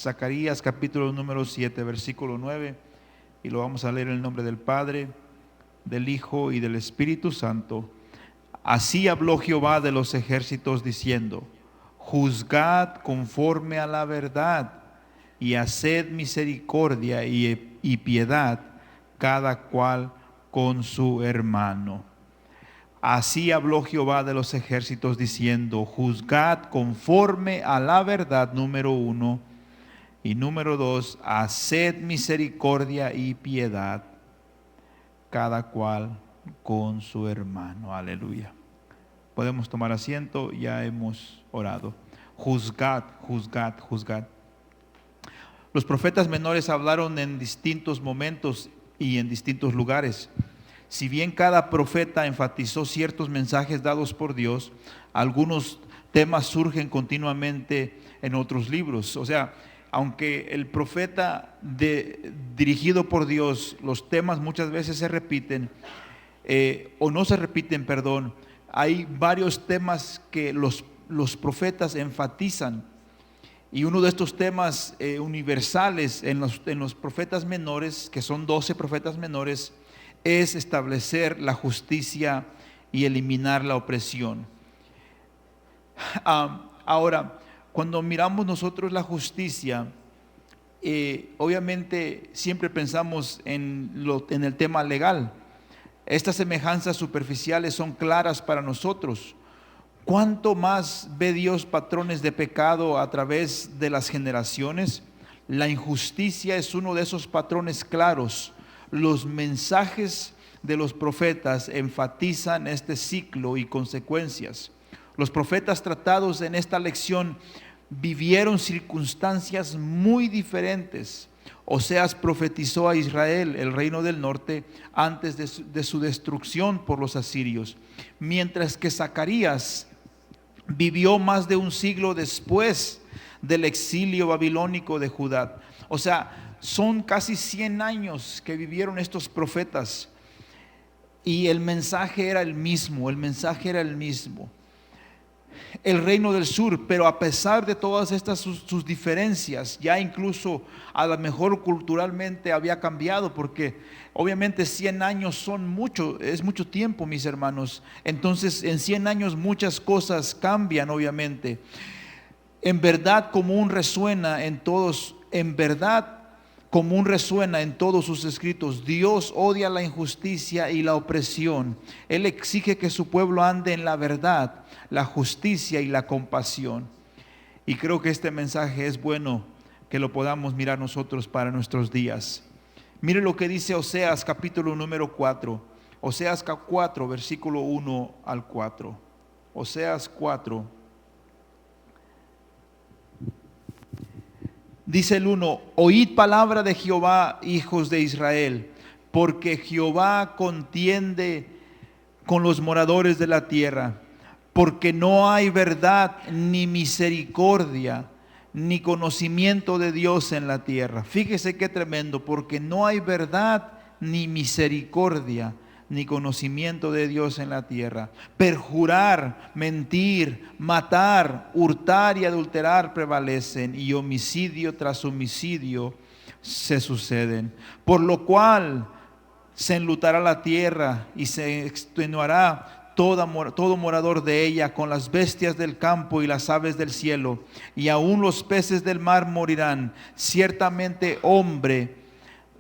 Zacarías capítulo número 7, versículo 9, y lo vamos a leer en el nombre del Padre, del Hijo y del Espíritu Santo. Así habló Jehová de los ejércitos diciendo: juzgad conforme a la verdad, y haced misericordia y piedad, cada cual con su hermano. Así habló Jehová de los ejércitos diciendo: juzgad conforme a la verdad, número 1, y número 2, haced misericordia y piedad, cada cual con su hermano. Aleluya. Podemos tomar asiento, ya hemos orado. Juzgad, juzgad, juzgad. Los profetas menores hablaron en distintos momentos y en distintos lugares. Si bien cada profeta enfatizó ciertos mensajes dados por Dios, algunos temas surgen continuamente en otros libros. O sea, aunque el profeta dirigido por Dios, los temas muchas veces se repiten, o no se repiten, perdón, hay varios temas que los profetas enfatizan. Y uno de estos temas universales en los profetas menores, que son 12 profetas menores, es establecer la justicia y eliminar la opresión. Ahora, cuando miramos nosotros la justicia, obviamente siempre pensamos en el tema legal. Estas semejanzas superficiales son claras para nosotros. ¿Cuánto más ve Dios patrones de pecado a través de las generaciones? La injusticia es uno de esos patrones claros. Los mensajes de los profetas enfatizan este ciclo y consecuencias. Los profetas tratados en esta lección vivieron circunstancias muy diferentes. Oseas profetizó a Israel, el reino del norte, antes de su destrucción por los asirios, mientras que Zacarías vivió más de un siglo después del exilio babilónico de Judá. O sea, son casi 100 años que vivieron estos profetas, y el mensaje era el mismo, el reino del sur. Pero a pesar de todas estas sus diferencias, ya incluso a lo mejor culturalmente había cambiado, porque obviamente 100 años es mucho tiempo, mis hermanos. Entonces en 100 años muchas cosas cambian, obviamente. En verdad común resuena en todos sus escritos: Dios odia la injusticia y la opresión. Él exige que su pueblo ande en la verdad, la justicia y la compasión. Y creo que este mensaje es bueno que lo podamos mirar nosotros para nuestros días. Mire lo que dice Oseas capítulo número 4. Oseas 4, versículo 1 al 4. Oseas 4. Dice el 1: oíd palabra de Jehová, hijos de Israel, porque Jehová contiende con los moradores de la tierra, porque no hay verdad ni misericordia ni conocimiento de Dios en la tierra. Fíjese qué tremendo: porque no hay verdad ni misericordia ni conocimiento de Dios en la tierra. Perjurar, mentir, matar, hurtar y adulterar prevalecen, y homicidio tras homicidio se suceden. Por lo cual se enlutará la tierra y se extenuará todo morador de ella con las bestias del campo y las aves del cielo, y aún los peces del mar morirán. Ciertamente hombre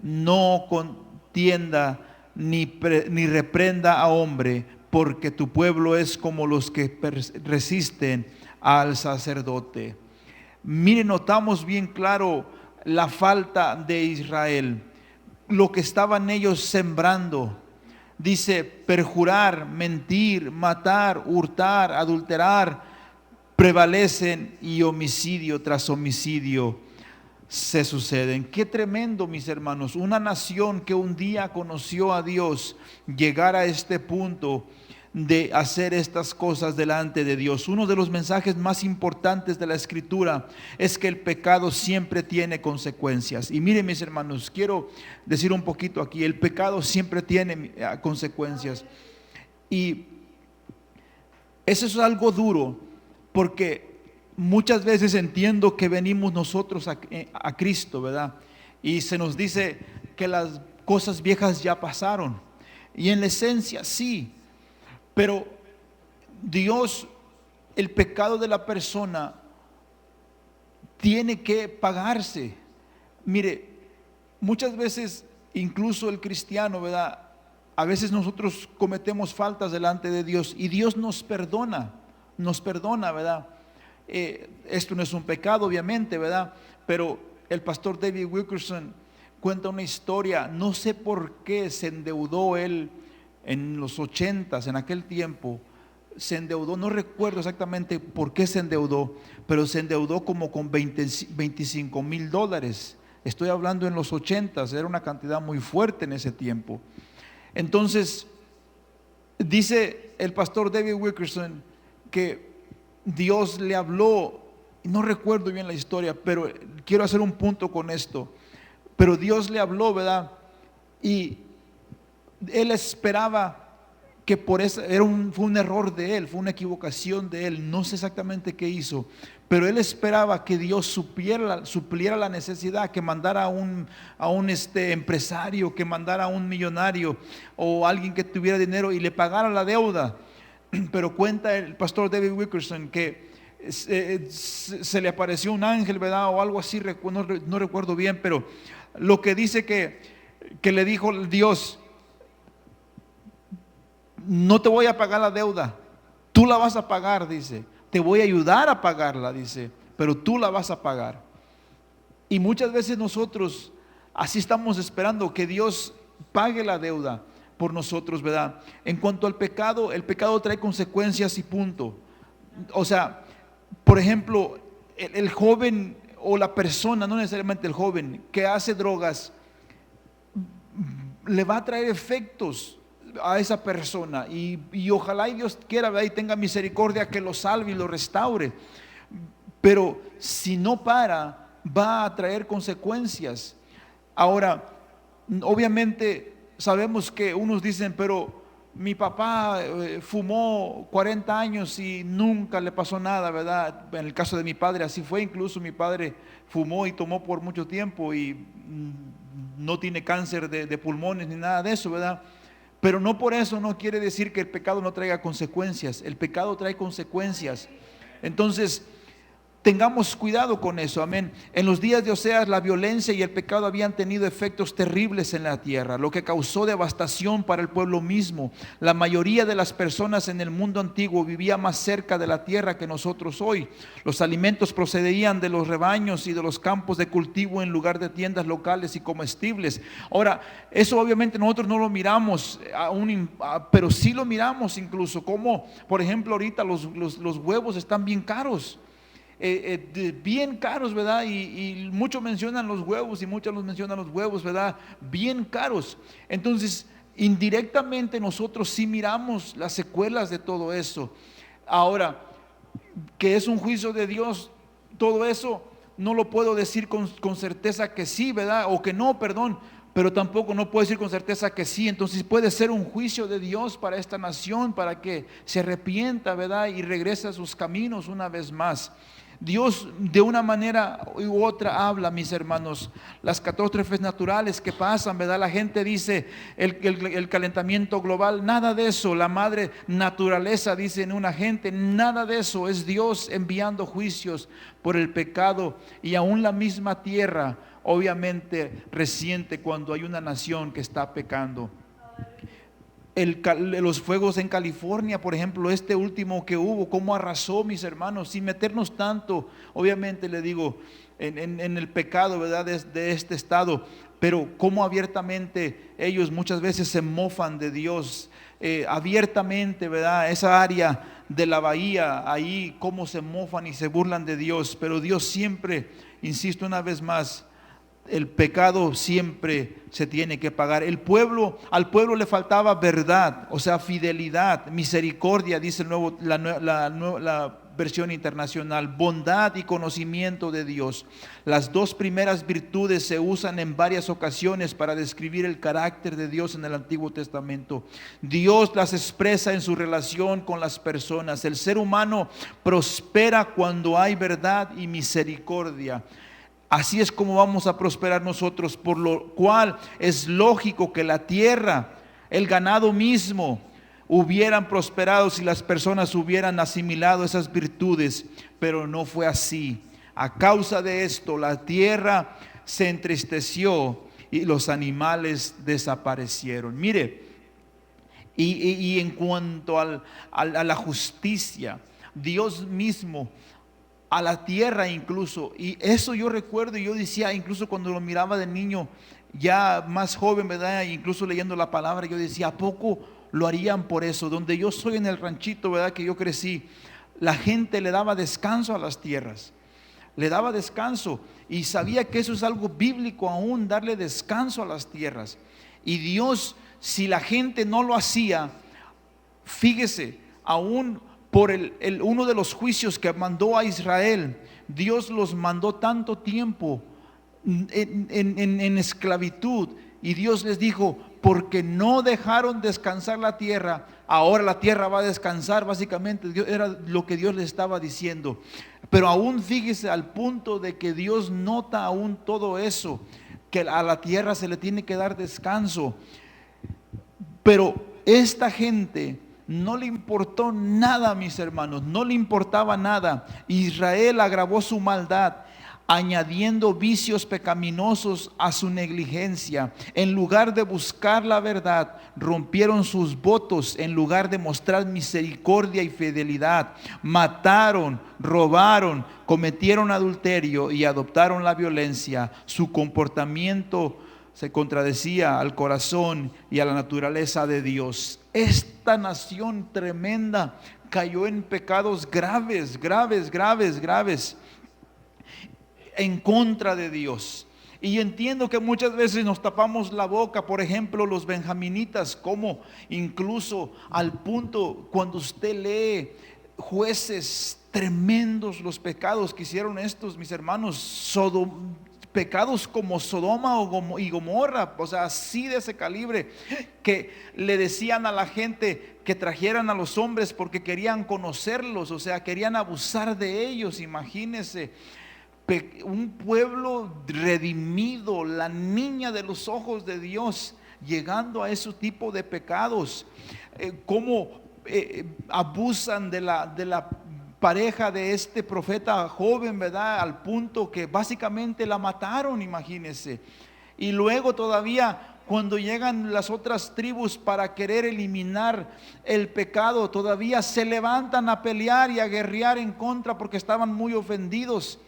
no contienda ni reprenda a hombre, porque tu pueblo es como los que resisten al sacerdote. Miren, notamos bien claro la falta de Israel, lo que estaban ellos sembrando. Dice: perjurar, mentir, matar, hurtar, adulterar prevalecen, y homicidio tras homicidio se suceden. Qué tremendo, mis hermanos, una nación que un día conoció a Dios llegar a este punto de hacer estas cosas delante de Dios. Uno de los mensajes más importantes de la Escritura es que el pecado siempre tiene consecuencias. Y miren, mis hermanos, quiero decir un poquito aquí: el pecado siempre tiene consecuencias. Y eso es algo duro, porque muchas veces entiendo que venimos nosotros a Cristo, ¿verdad? Y se nos dice que las cosas viejas ya pasaron. Y en la esencia sí, pero Dios, el pecado de la persona tiene que pagarse. Mire, muchas veces, incluso el cristiano, ¿verdad? A veces nosotros cometemos faltas delante de Dios y Dios nos perdona, ¿verdad? Esto no es un pecado, obviamente, ¿verdad? Pero el pastor David Wilkerson cuenta una historia. No sé por qué se endeudó él en los 80s, en aquel tiempo. Se endeudó, no recuerdo exactamente por qué se endeudó, pero se endeudó como con $25,000. Estoy hablando en los 80s, era una cantidad muy fuerte en ese tiempo. Entonces, dice el pastor David Wilkerson que Dios le habló, no recuerdo bien la historia, pero quiero hacer un punto con esto. Pero Dios le habló, ¿verdad? Y él esperaba que por eso fue un error de él, fue una equivocación de él, no sé exactamente qué hizo, pero él esperaba que Dios supliera la necesidad, que mandara a un empresario, que mandara a un millonario o alguien que tuviera dinero y le pagara la deuda. Pero cuenta el pastor David Wilkerson que se le apareció un ángel, ¿verdad? O algo así, no recuerdo bien, pero lo que dice que le dijo Dios: no te voy a pagar la deuda, tú la vas a pagar, dice. Te voy a ayudar a pagarla, dice, pero tú la vas a pagar. Y muchas veces nosotros así estamos esperando que Dios pague la deuda por nosotros, ¿verdad? En cuanto al pecado, el pecado trae consecuencias y punto. O sea, por ejemplo, el joven o la persona, no necesariamente el joven, que hace drogas, le va a traer efectos a esa persona y ojalá y Dios quiera, ¿verdad? Y tenga misericordia, que lo salve y lo restaure. Pero si no para, va a traer consecuencias. Ahora, obviamente sabemos que unos dicen, pero mi papá fumó 40 años y nunca le pasó nada, ¿verdad? En el caso de mi padre así fue. Incluso mi padre fumó y tomó por mucho tiempo y no tiene cáncer de pulmones ni nada de eso, ¿verdad? Pero no por eso no quiere decir que el pecado no traiga consecuencias. El pecado trae consecuencias. Entonces, tengamos cuidado con eso, amén. En los días de Oseas, la violencia y el pecado habían tenido efectos terribles en la tierra, lo que causó devastación para el pueblo mismo. La mayoría de las personas en el mundo antiguo vivía más cerca de la tierra que nosotros hoy. Los alimentos procedían de los rebaños y de los campos de cultivo en lugar de tiendas locales y comestibles. Ahora, eso obviamente nosotros no lo miramos pero sí lo miramos incluso, como por ejemplo ahorita los huevos están bien caros. Bien caros, ¿verdad? Y muchos mencionan los huevos y muchos los mencionan los huevos, ¿verdad? Bien caros. Entonces, indirectamente nosotros sí miramos las secuelas de todo eso. Ahora, que es un juicio de Dios, todo eso no lo puedo decir con certeza que sí, ¿verdad? O que no, perdón. Pero tampoco no puedo decir con certeza que sí. Entonces puede ser un juicio de Dios para esta nación, para que se arrepienta, ¿verdad? Y regrese a sus caminos una vez más. Dios de una manera u otra habla, mis hermanos. Las catástrofes naturales que pasan, ¿verdad? La gente dice el calentamiento global, nada de eso. La madre naturaleza, dice en una gente, nada de eso. Es Dios enviando juicios por el pecado. Y aún la misma tierra obviamente resiente cuando hay una nación que está pecando. Los fuegos en California, por ejemplo, este último que hubo, cómo arrasó, mis hermanos, sin meternos tanto, obviamente le digo, en el pecado, ¿verdad? De este estado, pero cómo abiertamente ellos muchas veces se mofan de Dios, abiertamente, ¿verdad? Esa área de la bahía, ahí cómo se mofan y se burlan de Dios, pero Dios siempre, insisto una vez más, el pecado siempre se tiene que pagar. Al pueblo le faltaba verdad, o sea, fidelidad, misericordia, dice la versión internacional, bondad y conocimiento de Dios. Las dos primeras virtudes se usan en varias ocasiones para describir el carácter de Dios en el Antiguo Testamento. Dios las expresa en su relación con las personas. El ser humano prospera cuando hay verdad y misericordia. Así es como vamos a prosperar nosotros, por lo cual es lógico que la tierra, el ganado mismo, hubieran prosperado si las personas hubieran asimilado esas virtudes, pero no fue así. A causa de esto, la tierra se entristeció y los animales desaparecieron. Mire, y en cuanto a la justicia, Dios mismo, a la tierra incluso, y eso yo recuerdo, y yo decía, incluso cuando lo miraba de niño, ya más joven, ¿verdad? Incluso leyendo la palabra, yo decía, ¿a poco lo harían por eso? Donde yo soy, en el ranchito, ¿verdad?, que yo crecí, la gente le daba descanso a las tierras, le daba descanso, y sabía que eso es algo bíblico aún, darle descanso a las tierras. Y Dios, si la gente no lo hacía, fíjese, aún por uno de los juicios que mandó a Israel, Dios los mandó tanto tiempo en esclavitud, y Dios les dijo, porque no dejaron descansar la tierra, ahora la tierra va a descansar. Básicamente era lo que Dios les estaba diciendo. Pero aún fíjese, al punto de que Dios nota aún todo eso, que a la tierra se le tiene que dar descanso. Pero esta gente no le importó nada, mis hermanos, no le importaba nada. Israel agravó su maldad, añadiendo vicios pecaminosos a su negligencia. En lugar de buscar la verdad, rompieron sus votos. En lugar de mostrar misericordia y fidelidad, mataron, robaron, cometieron adulterio y adoptaron la violencia. Su comportamiento se contradecía al corazón y a la naturaleza de Dios. Esta nación tremenda cayó en pecados graves en contra de Dios. Y entiendo que muchas veces nos tapamos la boca, por ejemplo, los benjaminitas, como incluso al punto, cuando usted lee Jueces, tremendos los pecados que hicieron estos, mis hermanos, pecados como Sodoma y Gomorra, o sea, así de ese calibre, que le decían a la gente que trajeran a los hombres porque querían conocerlos, o sea, querían abusar de ellos. Imagínense, un pueblo redimido, la niña de los ojos de Dios, llegando a ese tipo de pecados. Cómo abusan de la pareja de este profeta joven, ¿verdad? Al punto que básicamente la mataron, imagínense. Y luego todavía, cuando llegan las otras tribus para querer eliminar el pecado, todavía se levantan a pelear y a guerrear en contra porque estaban muy ofendidos.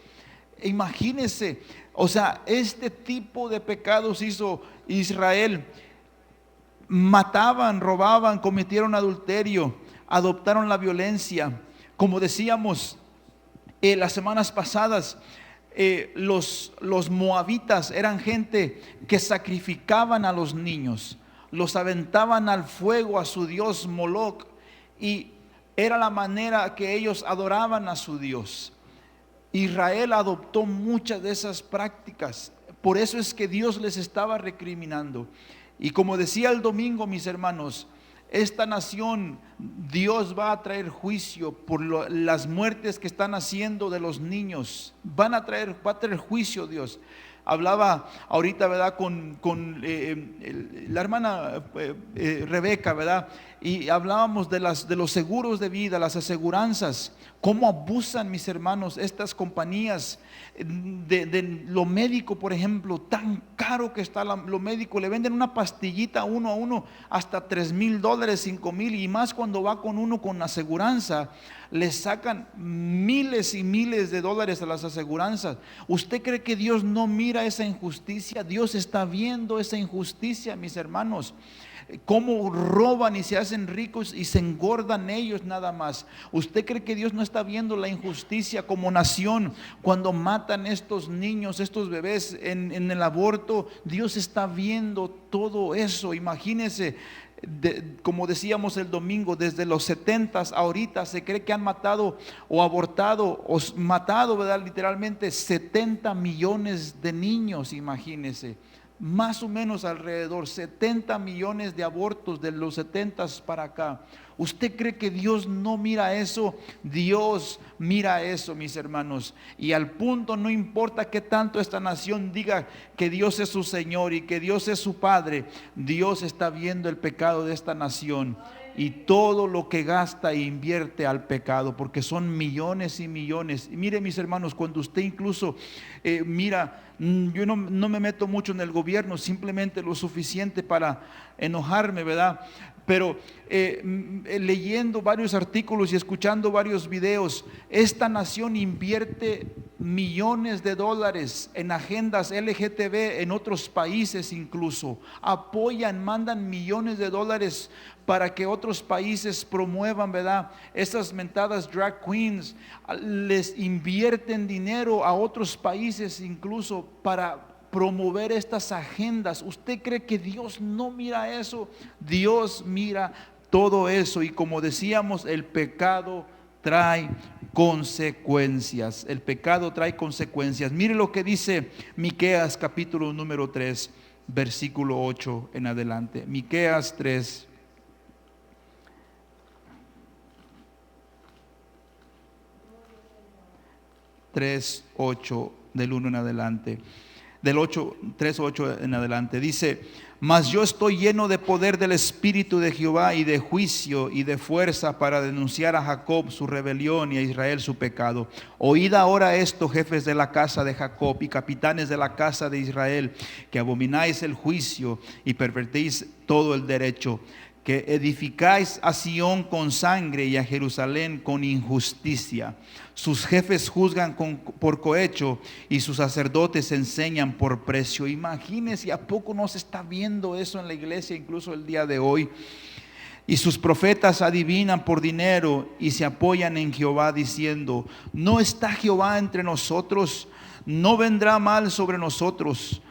Imagínense, o sea, este tipo de pecados hizo Israel. Mataban, robaban, cometieron adulterio, adoptaron la violencia. Como decíamos las semanas pasadas, los moabitas eran gente que sacrificaban a los niños, los aventaban al fuego a su dios Moloc, y era la manera que ellos adoraban a su Dios. Israel adoptó muchas de esas prácticas, por eso es que Dios les estaba recriminando. Y como decía el domingo, mis hermanos, esta nación, Dios va a traer juicio por las muertes que están haciendo de los niños. Va a traer juicio Dios. Hablaba ahorita, ¿verdad?, con la hermana Rebeca, ¿verdad? Y hablábamos de los seguros de vida, las aseguranzas. Cómo abusan, mis hermanos, estas compañías de lo médico, por ejemplo. Tan caro que está lo médico. Le venden una pastillita uno a uno hasta $3,000, $5,000, y más cuando va con uno con aseguranza. Le sacan miles y miles de dólares a las aseguranzas. ¿Usted cree que Dios no mira esa injusticia? Dios está viendo esa injusticia, mis hermanos. cómo roban y se hacen ricos y se engordan ellos nada más. ¿Usted cree que Dios no está viendo la injusticia como nación cuando matan estos niños, estos bebés en el aborto? Dios está viendo todo eso. Imagínese, como decíamos el domingo, desde los 70s ahorita se cree que han matado o abortado o matado, ¿verdad?, literalmente 70 millones de niños. Imagínese, más o menos alrededor 70 millones de abortos de los 70s para acá. ¿Usted cree que Dios no mira eso? Dios mira eso, mis hermanos. Y al punto, no importa qué tanto esta nación diga que Dios es su Señor y que Dios es su Padre, Dios está viendo el pecado de esta nación y todo lo que gasta e invierte al pecado, porque son millones y millones. Y mire, mis hermanos, cuando usted incluso mira, yo no me meto mucho en el gobierno, simplemente lo suficiente para enojarme, ¿verdad? Pero leyendo varios artículos y escuchando varios videos, esta nación invierte millones de dólares en agendas LGTB en otros países, incluso apoyan, mandan millones de dólares para que otros países promuevan, ¿verdad?, esas mentadas drag queens. Les invierten dinero a otros países incluso para promover estas agendas. ¿Usted cree que Dios no mira eso? Dios mira todo eso. Y como decíamos, el pecado trae consecuencias. El pecado trae consecuencias. Mire lo que dice Miqueas capítulo número 3, versículo 8 en adelante. Miqueas 3. Del 1 en adelante, del 3:8 en adelante, dice: mas yo estoy lleno de poder del Espíritu de Jehová y de juicio y de fuerza para denunciar a Jacob su rebelión y a Israel su pecado. Oíd ahora esto, jefes de la casa de Jacob y capitanes de la casa de Israel, que abomináis el juicio y pervertís todo el derecho, que edificáis a Sión con sangre y a Jerusalén con injusticia. Sus jefes juzgan por cohecho y sus sacerdotes enseñan por precio. Imagínense, ¿a poco no se está viendo eso en la iglesia incluso el día de hoy? Y sus profetas adivinan por dinero y se apoyan en Jehová diciendo: ¿no está Jehová entre nosotros? ¿No vendrá mal sobre nosotros?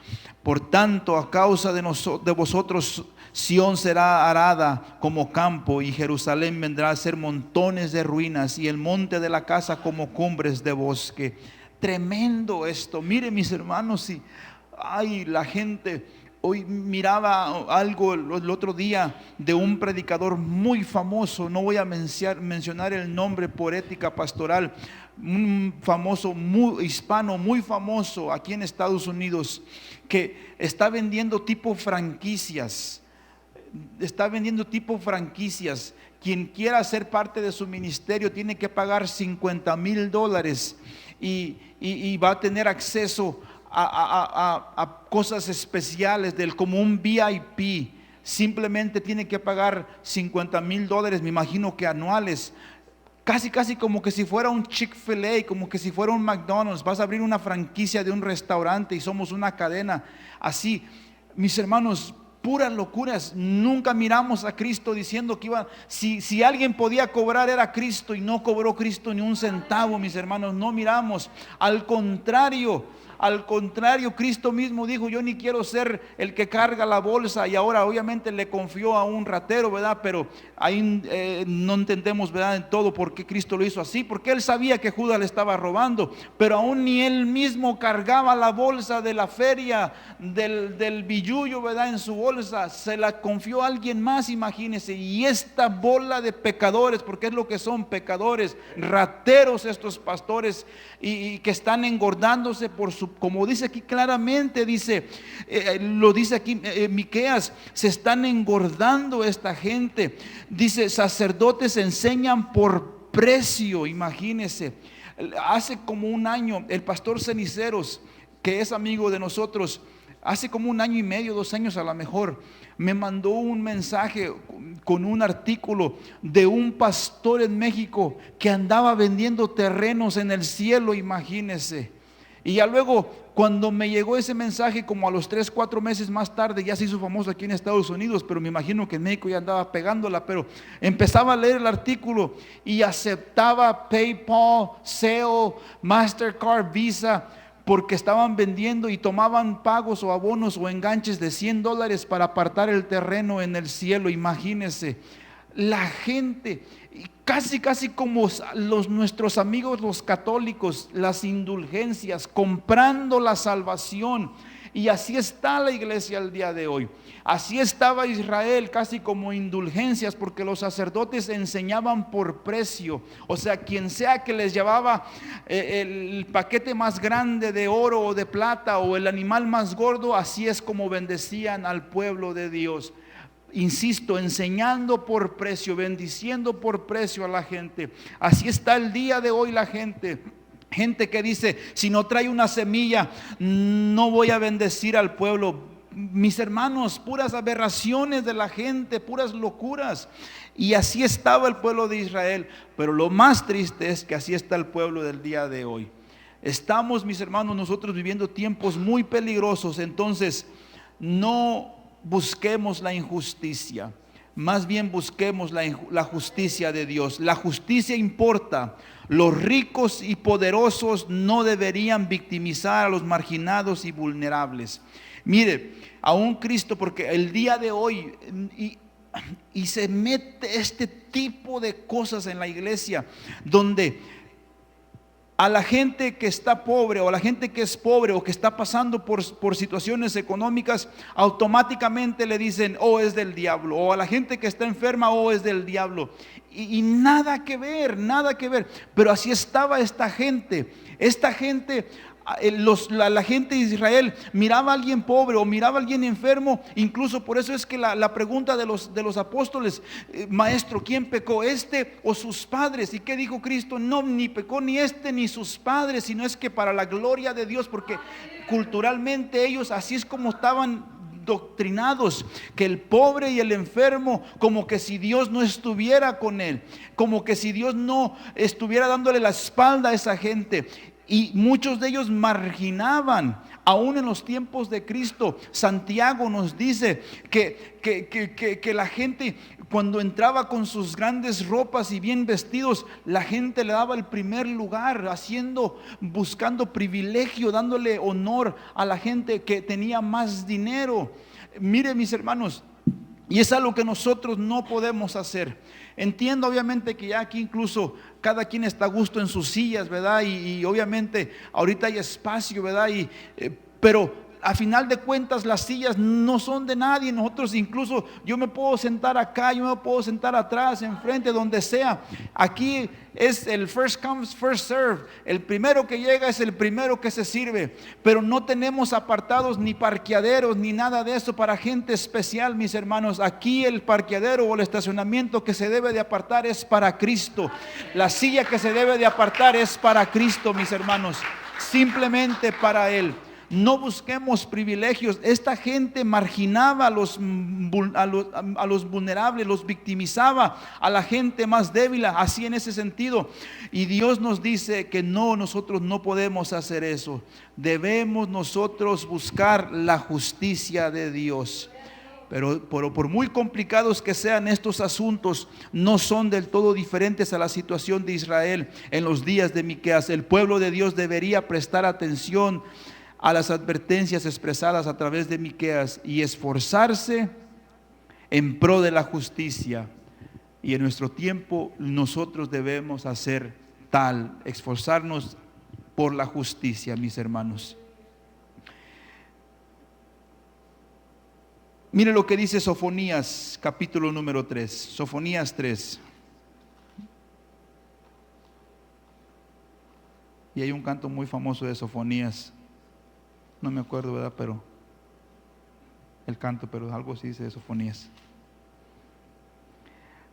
Por tanto, a causa de vosotros, Sión será arada como campo y Jerusalén vendrá a ser montones de ruinas y el monte de la casa como cumbres de bosque. Tremendo esto. Mire, mis hermanos, y la gente. Hoy miraba algo el otro día de un predicador muy famoso, no voy a mencionar el nombre por ética pastoral, un famoso, hispano, muy famoso aquí en Estados Unidos, que está vendiendo tipo franquicias. Quien quiera ser parte de su ministerio tiene que pagar $50,000 y va a tener acceso a cosas especiales como un VIP. Simplemente tiene que pagar $50,000, me imagino que anuales. Casi como que si fuera un Chick-fil-A, como que si fuera un McDonald's. Vas a abrir una franquicia de un restaurante y somos una cadena así. Mis hermanos, puras locuras. Nunca miramos a Cristo diciendo que si alguien podía cobrar era Cristo, y no cobró Cristo ni un centavo, mis hermanos. No miramos. Al contrario, Cristo mismo dijo: yo ni quiero ser el que carga la bolsa. Y ahora obviamente le confió a un ratero, ¿verdad? Pero ahí no entendemos, ¿verdad?, en todo por qué Cristo lo hizo así, porque él sabía que Judas le estaba robando, pero aún ni él mismo cargaba la bolsa de la feria del billullo, ¿verdad?, en su bolsa. Se la confió a alguien más, imagínense. Y esta bola de pecadores, porque es lo que son, pecadores, rateros, estos pastores, y que están engordándose como dice aquí claramente, lo dice aquí Miqueas, se están engordando esta gente. Dice: sacerdotes enseñan por precio. Imagínense, hace como un año el pastor Ceniceros, que es amigo de nosotros, hace como 1 año y medio, 2 años a lo mejor, me mandó un mensaje con un artículo de un pastor en México que andaba vendiendo terrenos en el cielo, imagínense. Y ya luego cuando me llegó ese mensaje, como a los 3, 4 meses más tarde, ya se hizo famoso aquí en Estados Unidos, pero me imagino que en México ya andaba pegándola, pero empezaba a leer el artículo y aceptaba PayPal, Zelle, Mastercard, Visa, porque estaban vendiendo y tomaban pagos o abonos o enganches de $100 para apartar el terreno en el cielo. Imagínense, la gente, casi como nuestros amigos los católicos, las indulgencias, comprando la salvación. Y así está la iglesia el día de hoy. Así estaba Israel, casi como indulgencias, porque los sacerdotes enseñaban por precio. O sea, quien sea que les llevaba el paquete más grande de oro o de plata, o el animal más gordo, así es como bendecían al pueblo de Dios. Insisto, enseñando por precio, bendiciendo por precio a la gente. Así está el día de hoy la gente. Gente que dice, si no trae una semilla, no voy a bendecir al pueblo. Mis hermanos, puras aberraciones de la gente, puras locuras. Y así estaba el pueblo de Israel. Pero lo más triste es que así está el pueblo del día de hoy. Estamos, mis hermanos, nosotros viviendo tiempos muy peligrosos. Entonces, no busquemos la injusticia, más bien busquemos la justicia de Dios. La justicia importa. Los ricos y poderosos no deberían victimizar a los marginados y vulnerables. Mire, aún Cristo, porque el día de hoy y se mete este tipo de cosas en la iglesia, donde a la gente que está pobre, o a la gente que es pobre, o que está pasando por situaciones económicas, automáticamente le dicen, oh, es del diablo. O a la gente que está enferma, oh, es del diablo. Y nada que ver, nada que ver. Pero así estaba esta gente. Esta gente, la gente de Israel miraba a alguien pobre o miraba a alguien enfermo. Incluso por eso es que la pregunta de los apóstoles, maestro, ¿quién pecó, este o sus padres? ¿Y qué dijo Cristo? No, ni pecó ni este ni sus padres, sino es que para la gloria de Dios, porque culturalmente ellos así es como estaban doctrinados, que el pobre y el enfermo, como que si Dios no estuviera con él, como que si Dios no estuviera dándole la espalda a esa gente. Y muchos de ellos marginaban, aún en los tiempos de Cristo. Santiago nos dice que la gente, cuando entraba con sus grandes ropas y bien vestidos, la gente le daba el primer lugar, buscando privilegio, dándole honor a la gente que tenía más dinero. Mire, mis hermanos, y es algo que nosotros no podemos hacer. Entiendo obviamente que ya aquí incluso cada quien está a gusto en sus sillas, ¿verdad? Y obviamente ahorita hay espacio, ¿verdad? Pero a final de cuentas las sillas no son de nadie. Nosotros incluso, yo me puedo sentar acá, yo me puedo sentar atrás, enfrente, donde sea. Aquí es el first comes, first serve. El primero que llega es el primero que se sirve. Pero no tenemos apartados ni parqueaderos ni nada de eso para gente especial, mis hermanos. Aquí el parqueadero o el estacionamiento que se debe de apartar es para Cristo. La silla que se debe de apartar es para Cristo, mis hermanos. Simplemente para Él. No busquemos privilegios. Esta gente marginaba a los vulnerables, los victimizaba, a la gente más débil, así en ese sentido. Y Dios nos dice que no, nosotros no podemos hacer eso. Debemos nosotros buscar la justicia de Dios. Pero por muy complicados que sean estos asuntos, no son del todo diferentes a la situación de Israel en los días de Miqueas. El pueblo de Dios debería prestar atención a las advertencias expresadas a través de Miqueas y esforzarse en pro de la justicia. Y en nuestro tiempo nosotros debemos hacer tal, esforzarnos por la justicia, mis hermanos. Mire lo que dice Sofonías, capítulo número 3. Sofonías 3. Y hay un canto muy famoso de Sofonías. No me acuerdo, ¿verdad? Pero algo así dice de Sofonías.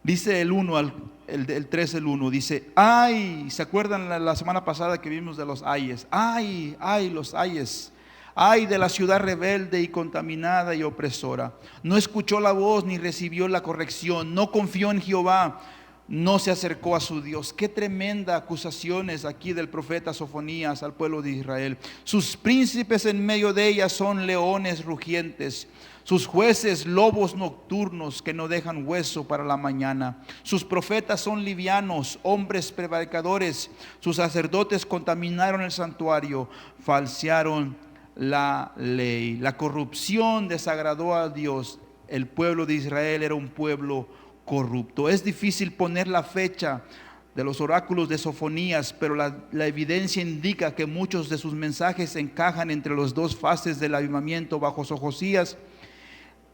Dice el 1, el 3, el 1, dice, ay, ¿se acuerdan la semana pasada que vimos de los ayes? Ay, los ayes. Ay de la ciudad rebelde y contaminada y opresora. No escuchó la voz ni recibió la corrección. No confió en Jehová. no se acercó a su Dios. Qué tremenda acusaciones aquí del profeta Sofonías al pueblo de Israel. Sus príncipes en medio de ella son leones rugientes, sus jueces lobos nocturnos que no dejan hueso para la mañana. Sus profetas son livianos, hombres prevaricadores. Sus sacerdotes contaminaron el santuario, falsearon la ley. La corrupción desagradó a Dios. El pueblo de Israel era un pueblo corrupto. Es difícil poner la fecha de los oráculos de Sofonías, pero la evidencia indica que muchos de sus mensajes encajan entre las dos fases del avivamiento bajo Josías.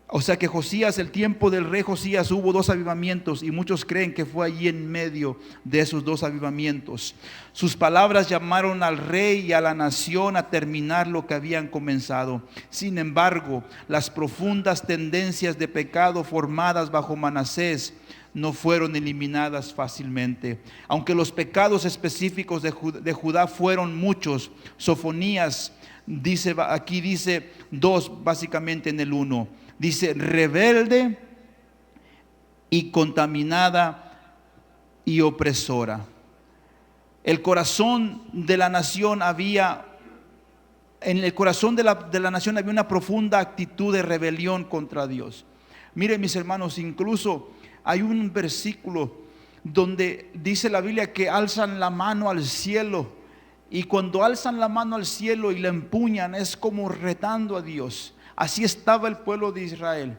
O sea que Josías, el tiempo del rey Josías, hubo dos avivamientos y muchos creen que fue allí en medio de esos dos avivamientos. Sus palabras llamaron al rey y a la nación a terminar lo que habían comenzado. Sin embargo, las profundas tendencias de pecado formadas bajo Manasés no fueron eliminadas fácilmente. Aunque los pecados específicos de Judá fueron muchos, Sofonías aquí dice dos básicamente en el 1. Dice rebelde y contaminada y opresora. El corazón de la nación en el corazón de la nación había una profunda actitud de rebelión contra Dios. Miren mis hermanos, incluso hay un versículo donde dice la Biblia que alzan la mano al cielo, y cuando alzan la mano al cielo y la empuñan es como retando a Dios. Así estaba el pueblo de Israel.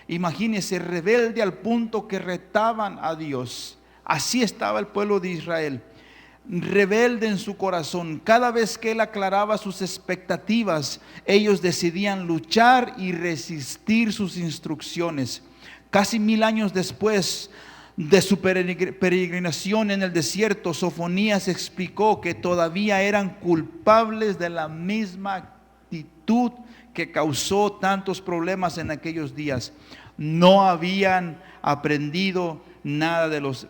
Imagínense, rebelde al punto que retaban a Dios. Así estaba el pueblo de Israel, rebelde en su corazón. Cada vez que él aclaraba sus expectativas, ellos decidían luchar y resistir sus instrucciones. Casi 1000 años después de su peregrinación en el desierto, Sofonías explicó que todavía eran culpables de la misma actitud que causó tantos problemas en aquellos días. No habían aprendido nada de los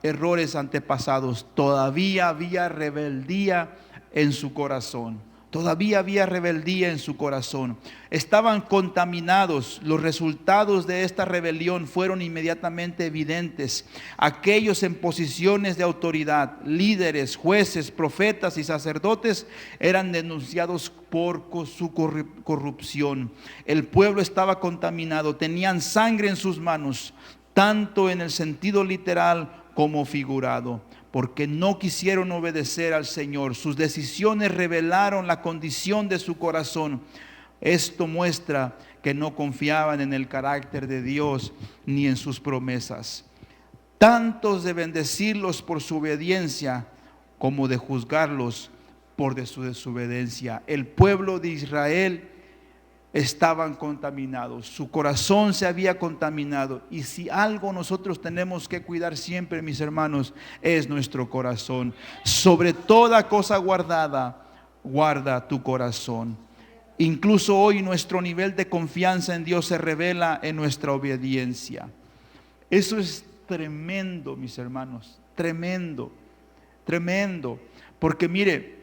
errores antepasados. Todavía había rebeldía en su corazón. Todavía había rebeldía en su corazón. Estaban contaminados. Los resultados de esta rebelión fueron inmediatamente evidentes. Aquellos en posiciones de autoridad, líderes, jueces, profetas y sacerdotes, eran denunciados por su corrupción. El pueblo estaba contaminado. Tenían sangre en sus manos, tanto en el sentido literal como figurado, porque no quisieron obedecer al Señor. Sus decisiones revelaron la condición de su corazón. Esto muestra que no confiaban en el carácter de Dios ni en sus promesas. Tantos de bendecirlos por su obediencia como de juzgarlos por su desobediencia. El pueblo de Israel estaban contaminados, su corazón se había contaminado, y si algo nosotros tenemos que cuidar siempre, mis hermanos, es nuestro corazón. Sobre toda cosa guardada, guarda tu corazón. Incluso hoy nuestro nivel de confianza en Dios se revela en nuestra obediencia. Eso es tremendo, mis hermanos, tremendo, tremendo, porque mire,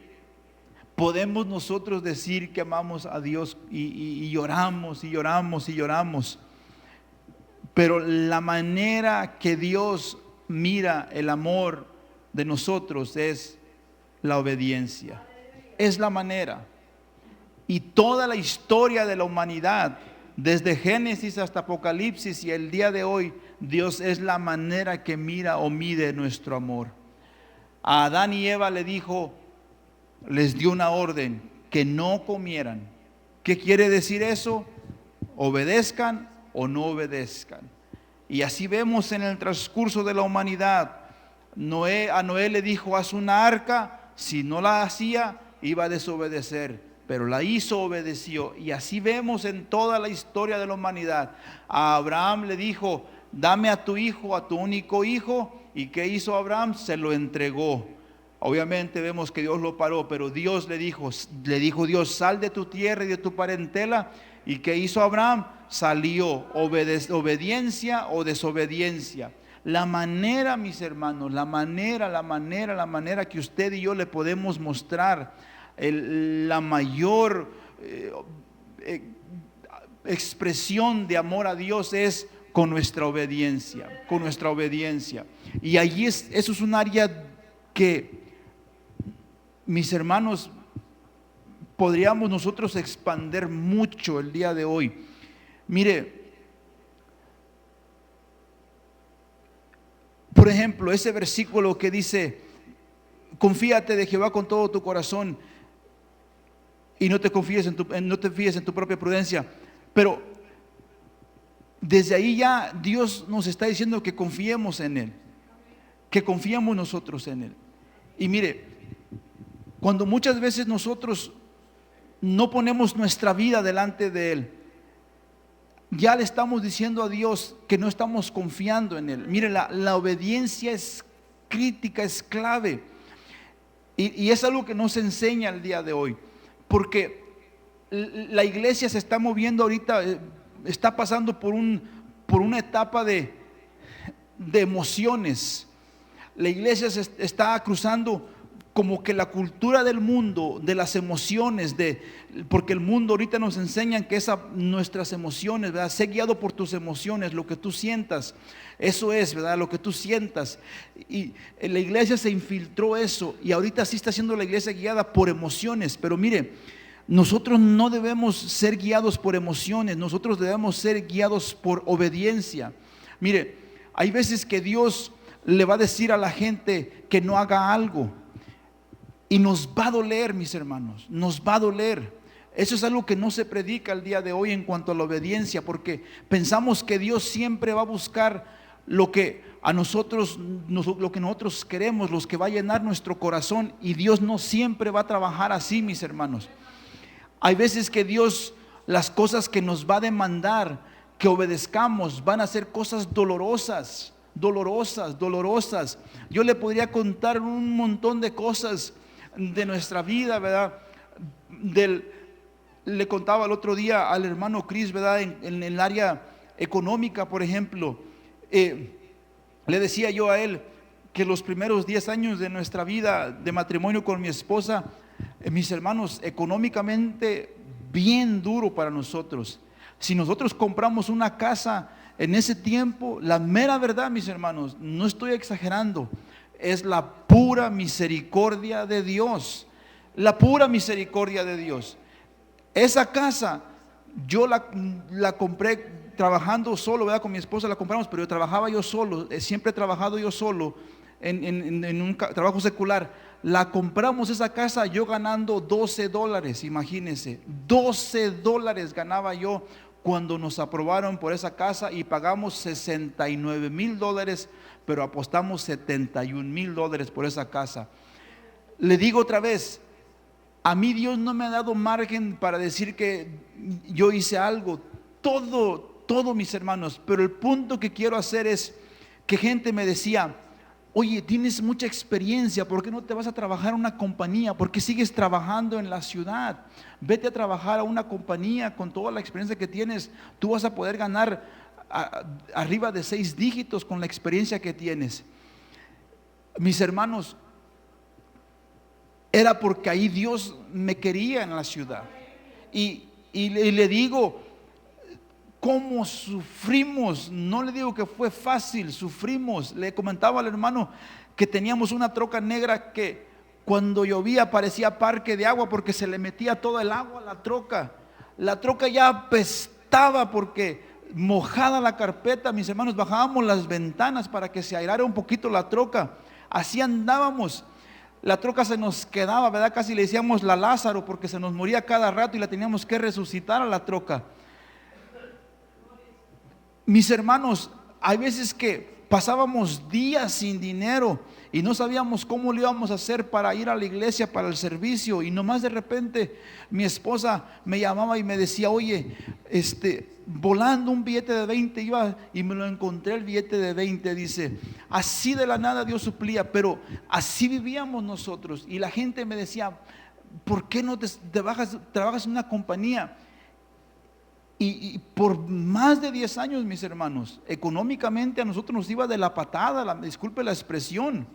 podemos nosotros decir que amamos a Dios y lloramos y lloramos y lloramos, pero la manera que Dios mira el amor de nosotros es la obediencia. Es la manera. Y toda la historia de la humanidad, desde Génesis hasta Apocalipsis y el día de hoy, Dios es la manera que mira o mide nuestro amor. A Adán y Eva les dio una orden, que no comieran. ¿Qué quiere decir eso? Obedezcan o no obedezcan. Y así vemos en el transcurso de la humanidad. A Noé le dijo: haz una arca. Si no la hacía, iba a desobedecer, pero la hizo, obedeció. Y así vemos en toda la historia de la humanidad. A Abraham le dijo: dame a tu hijo, a tu único hijo. ¿Y qué hizo Abraham? Se lo entregó. Obviamente vemos que Dios lo paró, pero Dios le dijo Dios: sal de tu tierra y de tu parentela. ¿Y qué hizo Abraham? Salió. Obediencia o desobediencia. La manera, mis hermanos, la manera que usted y yo le podemos mostrar la mayor expresión de amor a Dios es con nuestra obediencia, con nuestra obediencia. Y allí eso es un área que, mis hermanos, podríamos nosotros expandir mucho el día de hoy. Mire, por ejemplo, ese versículo que dice: confíate de Jehová con todo tu corazón y no te fíes en tu propia prudencia. Pero desde ahí ya Dios nos está diciendo que confiemos en Él, que confiemos nosotros en Él. Y mire, cuando muchas veces nosotros no ponemos nuestra vida delante de Él, ya le estamos diciendo a Dios que no estamos confiando en Él. Mire, la obediencia es crítica, es clave. Y es algo que nos enseña el día de hoy. Porque la iglesia se está moviendo ahorita, está pasando por una etapa de emociones. La iglesia se está cruzando como que la cultura del mundo, de las emociones, porque el mundo ahorita nos enseña que nuestras emociones, ¿verdad? Sé guiado por tus emociones, lo que tú sientas, eso es, ¿verdad? Lo que tú sientas. Y en la iglesia se infiltró eso, y ahorita sí está siendo la iglesia guiada por emociones. Pero mire, nosotros no debemos ser guiados por emociones, nosotros debemos ser guiados por obediencia. Mire, hay veces que Dios le va a decir a la gente que no haga algo, y nos va a doler, mis hermanos, nos va a doler. Eso es algo que no se predica el día de hoy en cuanto a la obediencia, porque pensamos que Dios siempre va a buscar lo que nosotros queremos, los que va a llenar nuestro corazón, y Dios no siempre va a trabajar así, mis hermanos. Hay veces que Dios, las cosas que nos va a demandar que obedezcamos, van a ser cosas dolorosas. Yo le podría contar un montón de cosas de nuestra vida, ¿verdad? Le contaba el otro día al hermano Chris, ¿verdad? En el área económica, por ejemplo, le decía yo a él que los primeros 10 años de nuestra vida de matrimonio con mi esposa, mis hermanos, económicamente bien duro para nosotros. Si nosotros compramos una casa en ese tiempo, la mera verdad, mis hermanos, no estoy exagerando, es la pura misericordia de Dios. La pura misericordia de Dios. Esa casa yo la compré trabajando solo, ¿verdad? Con mi esposa la compramos, pero yo trabajaba yo solo, siempre he trabajado yo solo en un trabajo secular. La compramos esa casa yo ganando $12, imagínense, $12 ganaba yo cuando nos aprobaron por esa casa, y pagamos $69,000, pero apostamos $71,000 por esa casa. Le digo otra vez, a mí Dios no me ha dado margen para decir que yo hice algo, todo mis hermanos, pero el punto que quiero hacer es que gente me decía: oye, tienes mucha experiencia, ¿por qué no te vas a trabajar en una compañía? ¿Por qué sigues trabajando en la ciudad? Vete a trabajar a una compañía con toda la experiencia que tienes. Tú vas a poder ganar arriba de 6 dígitos con la experiencia que tienes. Mis hermanos, era porque ahí Dios me quería en la ciudad. Y le digo, ¿cómo sufrimos? No le digo que fue fácil, sufrimos. Le comentaba al hermano que teníamos una troca negra que cuando llovía parecía parque de agua, porque se le metía todo el agua a la troca. La troca ya apestaba porque mojada la carpeta. Mis hermanos, bajábamos las ventanas para que se airara un poquito la troca. Así andábamos. La troca se nos quedaba, ¿verdad? Casi le decíamos la Lázaro, porque se nos moría cada rato y la teníamos que resucitar a la troca. Mis hermanos, hay veces que pasábamos días sin dinero y no sabíamos cómo lo íbamos a hacer para ir a la iglesia, para el servicio, y nomás de repente mi esposa me llamaba y me decía: oye, volando un billete de 20 iba, y me lo encontré el billete de 20. Dice, así de la nada Dios suplía, pero así vivíamos nosotros. Y la gente me decía: ¿por qué no trabajas en una compañía? Y por más de 10 años, mis hermanos, económicamente a nosotros nos iba de la patada, disculpe la expresión,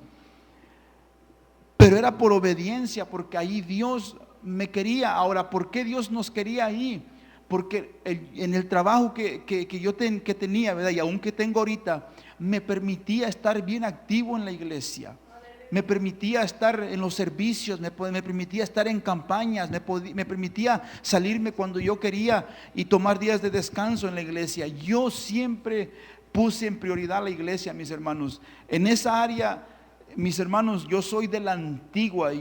pero era por obediencia, porque ahí Dios me quería. Ahora, ¿por qué Dios nos quería ahí? porque en el trabajo que yo que tenía, ¿verdad? Y aún que tengo ahorita, me permitía estar bien activo en la iglesia. Me permitía estar en los servicios, me permitía estar en campañas, me permitía salirme cuando yo quería y tomar días de descanso en la iglesia. Yo siempre puse en prioridad la iglesia, mis hermanos. En esa área, mis hermanos, yo soy de la antigua.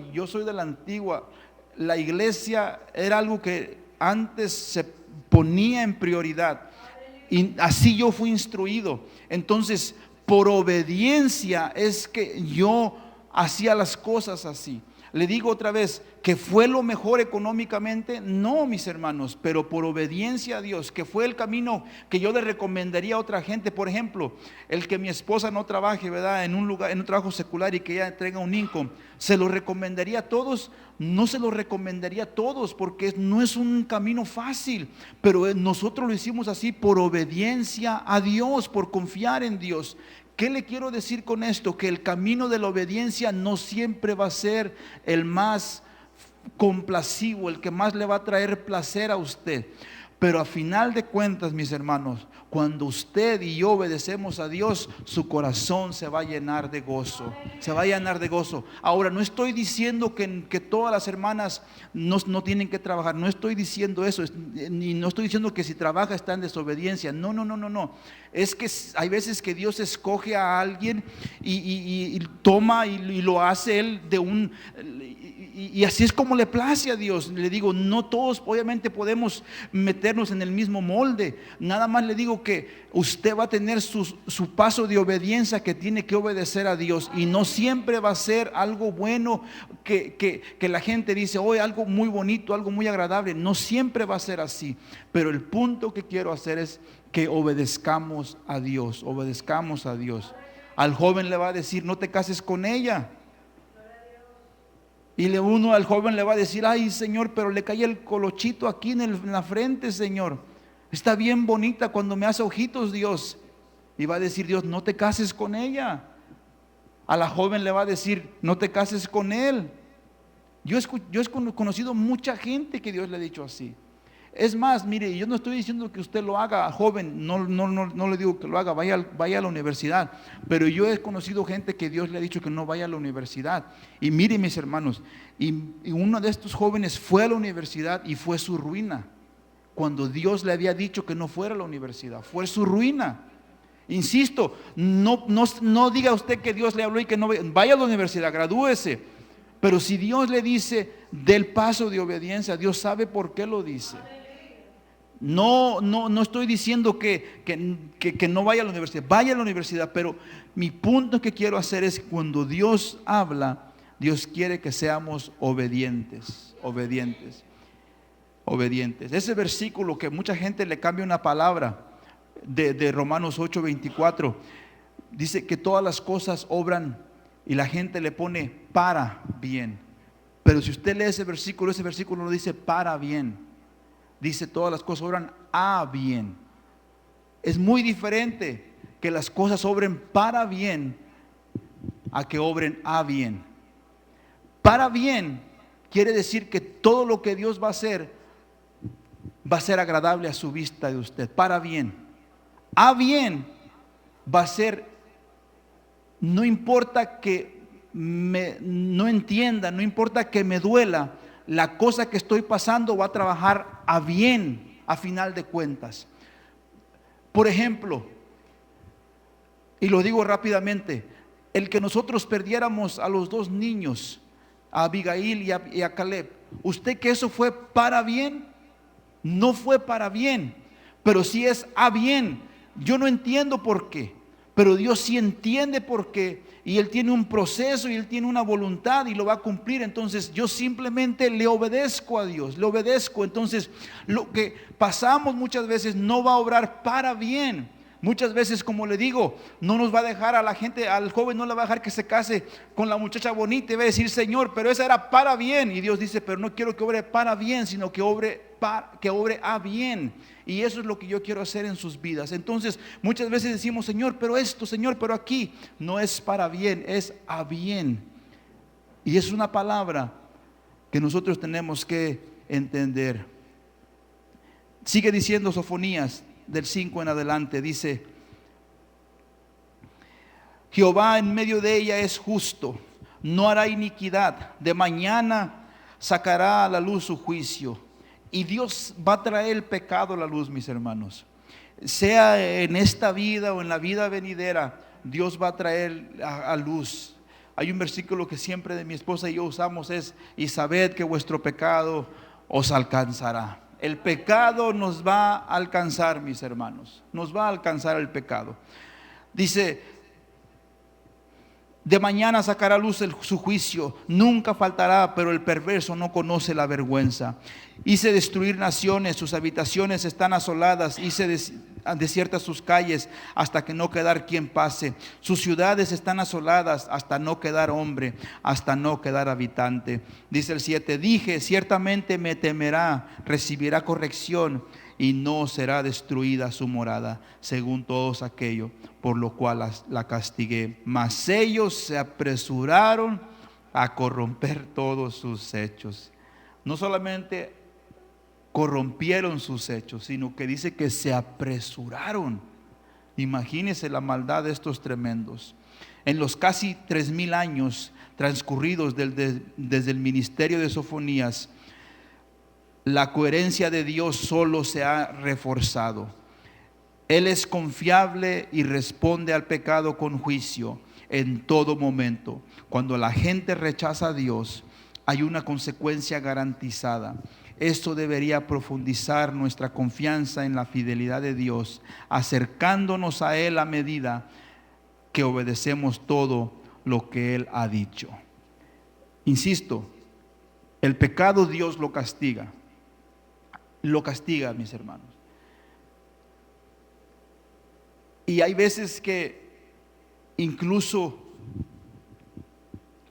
La iglesia era algo que antes se ponía en prioridad. Y así yo fui instruido. Entonces, por obediencia es que yo hacía las cosas así. Le digo otra vez, que fue lo mejor económicamente, no, mis hermanos, pero por obediencia a Dios, que fue el camino que yo le recomendaría a otra gente. Por ejemplo, el que mi esposa no trabaje, ¿verdad? En un lugar, en un trabajo secular, y que ella tenga un income, ¿se lo recomendaría a todos? No se lo recomendaría a todos, porque no es un camino fácil, pero nosotros lo hicimos así por obediencia a Dios, por confiar en Dios. ¿Qué le quiero decir con esto? Que el camino de la obediencia no siempre va a ser el más complacivo, el que más le va a traer placer a usted. Pero a final de cuentas, mis hermanos, cuando usted y yo obedecemos a Dios, su corazón se va a llenar de gozo. Se va a llenar de gozo. Ahora, no estoy diciendo que todas las hermanas no tienen que trabajar. No estoy diciendo eso. Ni no estoy diciendo que si trabaja está en desobediencia. No. Es que hay veces que Dios escoge a alguien y toma y lo hace él de un... Y así es como le place a Dios. Le digo, no todos obviamente podemos meternos en el mismo molde. Nada más le digo que usted va a tener su paso de obediencia, que tiene que obedecer a Dios. Y no siempre va a ser algo bueno que la gente dice, hoy algo muy bonito, algo muy agradable. No siempre va a ser así. Pero el punto que quiero hacer es que obedezcamos a Dios. Obedezcamos a Dios. Al joven le va a decir, no te cases con ella. Y uno al joven le va a decir, ay Señor, pero le cae el colochito aquí en la frente, Señor. Está bien bonita cuando me hace ojitos, Dios. Y va a decir Dios, no te cases con ella. A la joven le va a decir, no te cases con él. Yo he conocido mucha gente que Dios le ha dicho así. Es más, mire, yo no estoy diciendo que usted lo haga, joven, no le digo que lo haga, vaya a la universidad, pero yo he conocido gente que Dios le ha dicho que no vaya a la universidad. Y mire, mis hermanos, y uno de estos jóvenes fue a la universidad y fue su ruina, cuando Dios le había dicho que no fuera a la universidad, fue su ruina. Insisto, no diga usted que Dios le habló y que no vaya a la universidad, gradúese. Pero si Dios le dice del paso de obediencia, Dios sabe por qué lo dice. No estoy diciendo que no vaya a la universidad, vaya a la universidad, pero mi punto que quiero hacer es, cuando Dios habla, Dios quiere que seamos obedientes. Ese versículo que mucha gente le cambia una palabra de Romanos 8:24, dice que todas las cosas obran, y la gente le pone para bien. Pero si usted lee ese versículo no dice para bien. Dice todas las cosas obran a bien. Es muy diferente que las cosas obren para bien a que obren a bien. Para bien quiere decir que todo lo que Dios va a ser agradable a su vista de usted. Para bien. A bien va a ser, no importa que no entienda, no importa que me duela, la cosa que estoy pasando va a trabajar a bien a final de cuentas. Por ejemplo, y lo digo rápidamente, el que nosotros perdiéramos a los dos niños, a Abigail y a Caleb, ¿usted que eso fue para bien? No fue para bien, pero sí es a bien. Yo no entiendo por qué, pero Dios sí entiende por qué, y Él tiene un proceso y Él tiene una voluntad y lo va a cumplir. Entonces yo simplemente le obedezco a Dios, le obedezco. Entonces lo que pasamos muchas veces no va a obrar para bien. Muchas veces, como le digo, no nos va a dejar a la gente, al joven no le va a dejar que se case con la muchacha bonita, y va a decir, Señor, pero esa era para bien. Y Dios dice, pero no quiero que obre para bien, sino que obre a bien. Y eso es lo que yo quiero hacer en sus vidas. Entonces muchas veces decimos, Señor, pero esto, Señor, pero aquí. No es para bien, es a bien. Y es una palabra que nosotros tenemos que entender. Sigue diciendo Sofonías del 5 en adelante, dice: Jehová en medio de ella es justo, no hará iniquidad, de mañana sacará a la luz su juicio. Y Dios va a traer el pecado a la luz, mis hermanos. Sea en esta vida o en la vida venidera, Dios va a traer a luz. Hay un versículo que siempre de mi esposa y yo usamos, es: y sabed que vuestro pecado os alcanzará. El pecado nos va a alcanzar, mis hermanos, nos va a alcanzar el pecado. Dice: de mañana sacará a luz su juicio, nunca faltará, pero el perverso no conoce la vergüenza. Hice destruir naciones, sus habitaciones están asoladas, hice desiertas sus calles hasta que no quedar quien pase. Sus ciudades están asoladas hasta no quedar hombre, hasta no quedar habitante. Dice el 7: dije, ciertamente me temerá, recibirá corrección y no será destruida su morada, según todos aquellos por lo cual la castigué. Mas ellos se apresuraron a corromper todos sus hechos. No solamente corrompieron sus hechos, sino que dice que se apresuraron. Imagínense la maldad de estos tremendos. En los casi 3000 años transcurridos desde el ministerio de Sofonías, la coherencia de Dios solo se ha reforzado. Él es confiable y responde al pecado con juicio en todo momento. Cuando la gente rechaza a Dios, hay una consecuencia garantizada. Esto debería profundizar nuestra confianza en la fidelidad de Dios, acercándonos a Él a medida que obedecemos todo lo que Él ha dicho. Insisto, el pecado Dios lo castiga. Lo castiga, mis hermanos. Y hay veces que incluso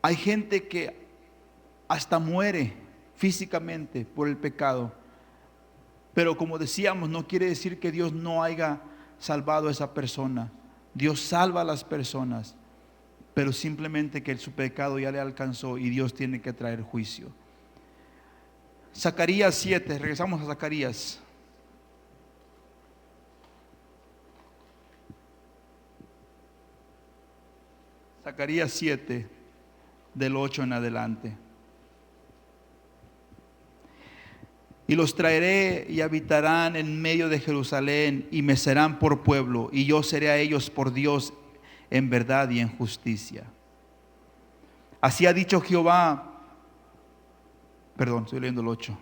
hay gente que hasta muere físicamente por el pecado. Pero como decíamos, no quiere decir que Dios no haya salvado a esa persona. Dios salva a las personas, pero simplemente que su pecado ya le alcanzó y Dios tiene que traer juicio. Zacarías 7, regresamos a Zacarías. Zacarías 7, del 8 en adelante. Y los traeré y habitarán en medio de Jerusalén y me serán por pueblo, y yo seré a ellos por Dios en verdad y en justicia. Así ha dicho Jehová. Perdón, estoy leyendo el 8.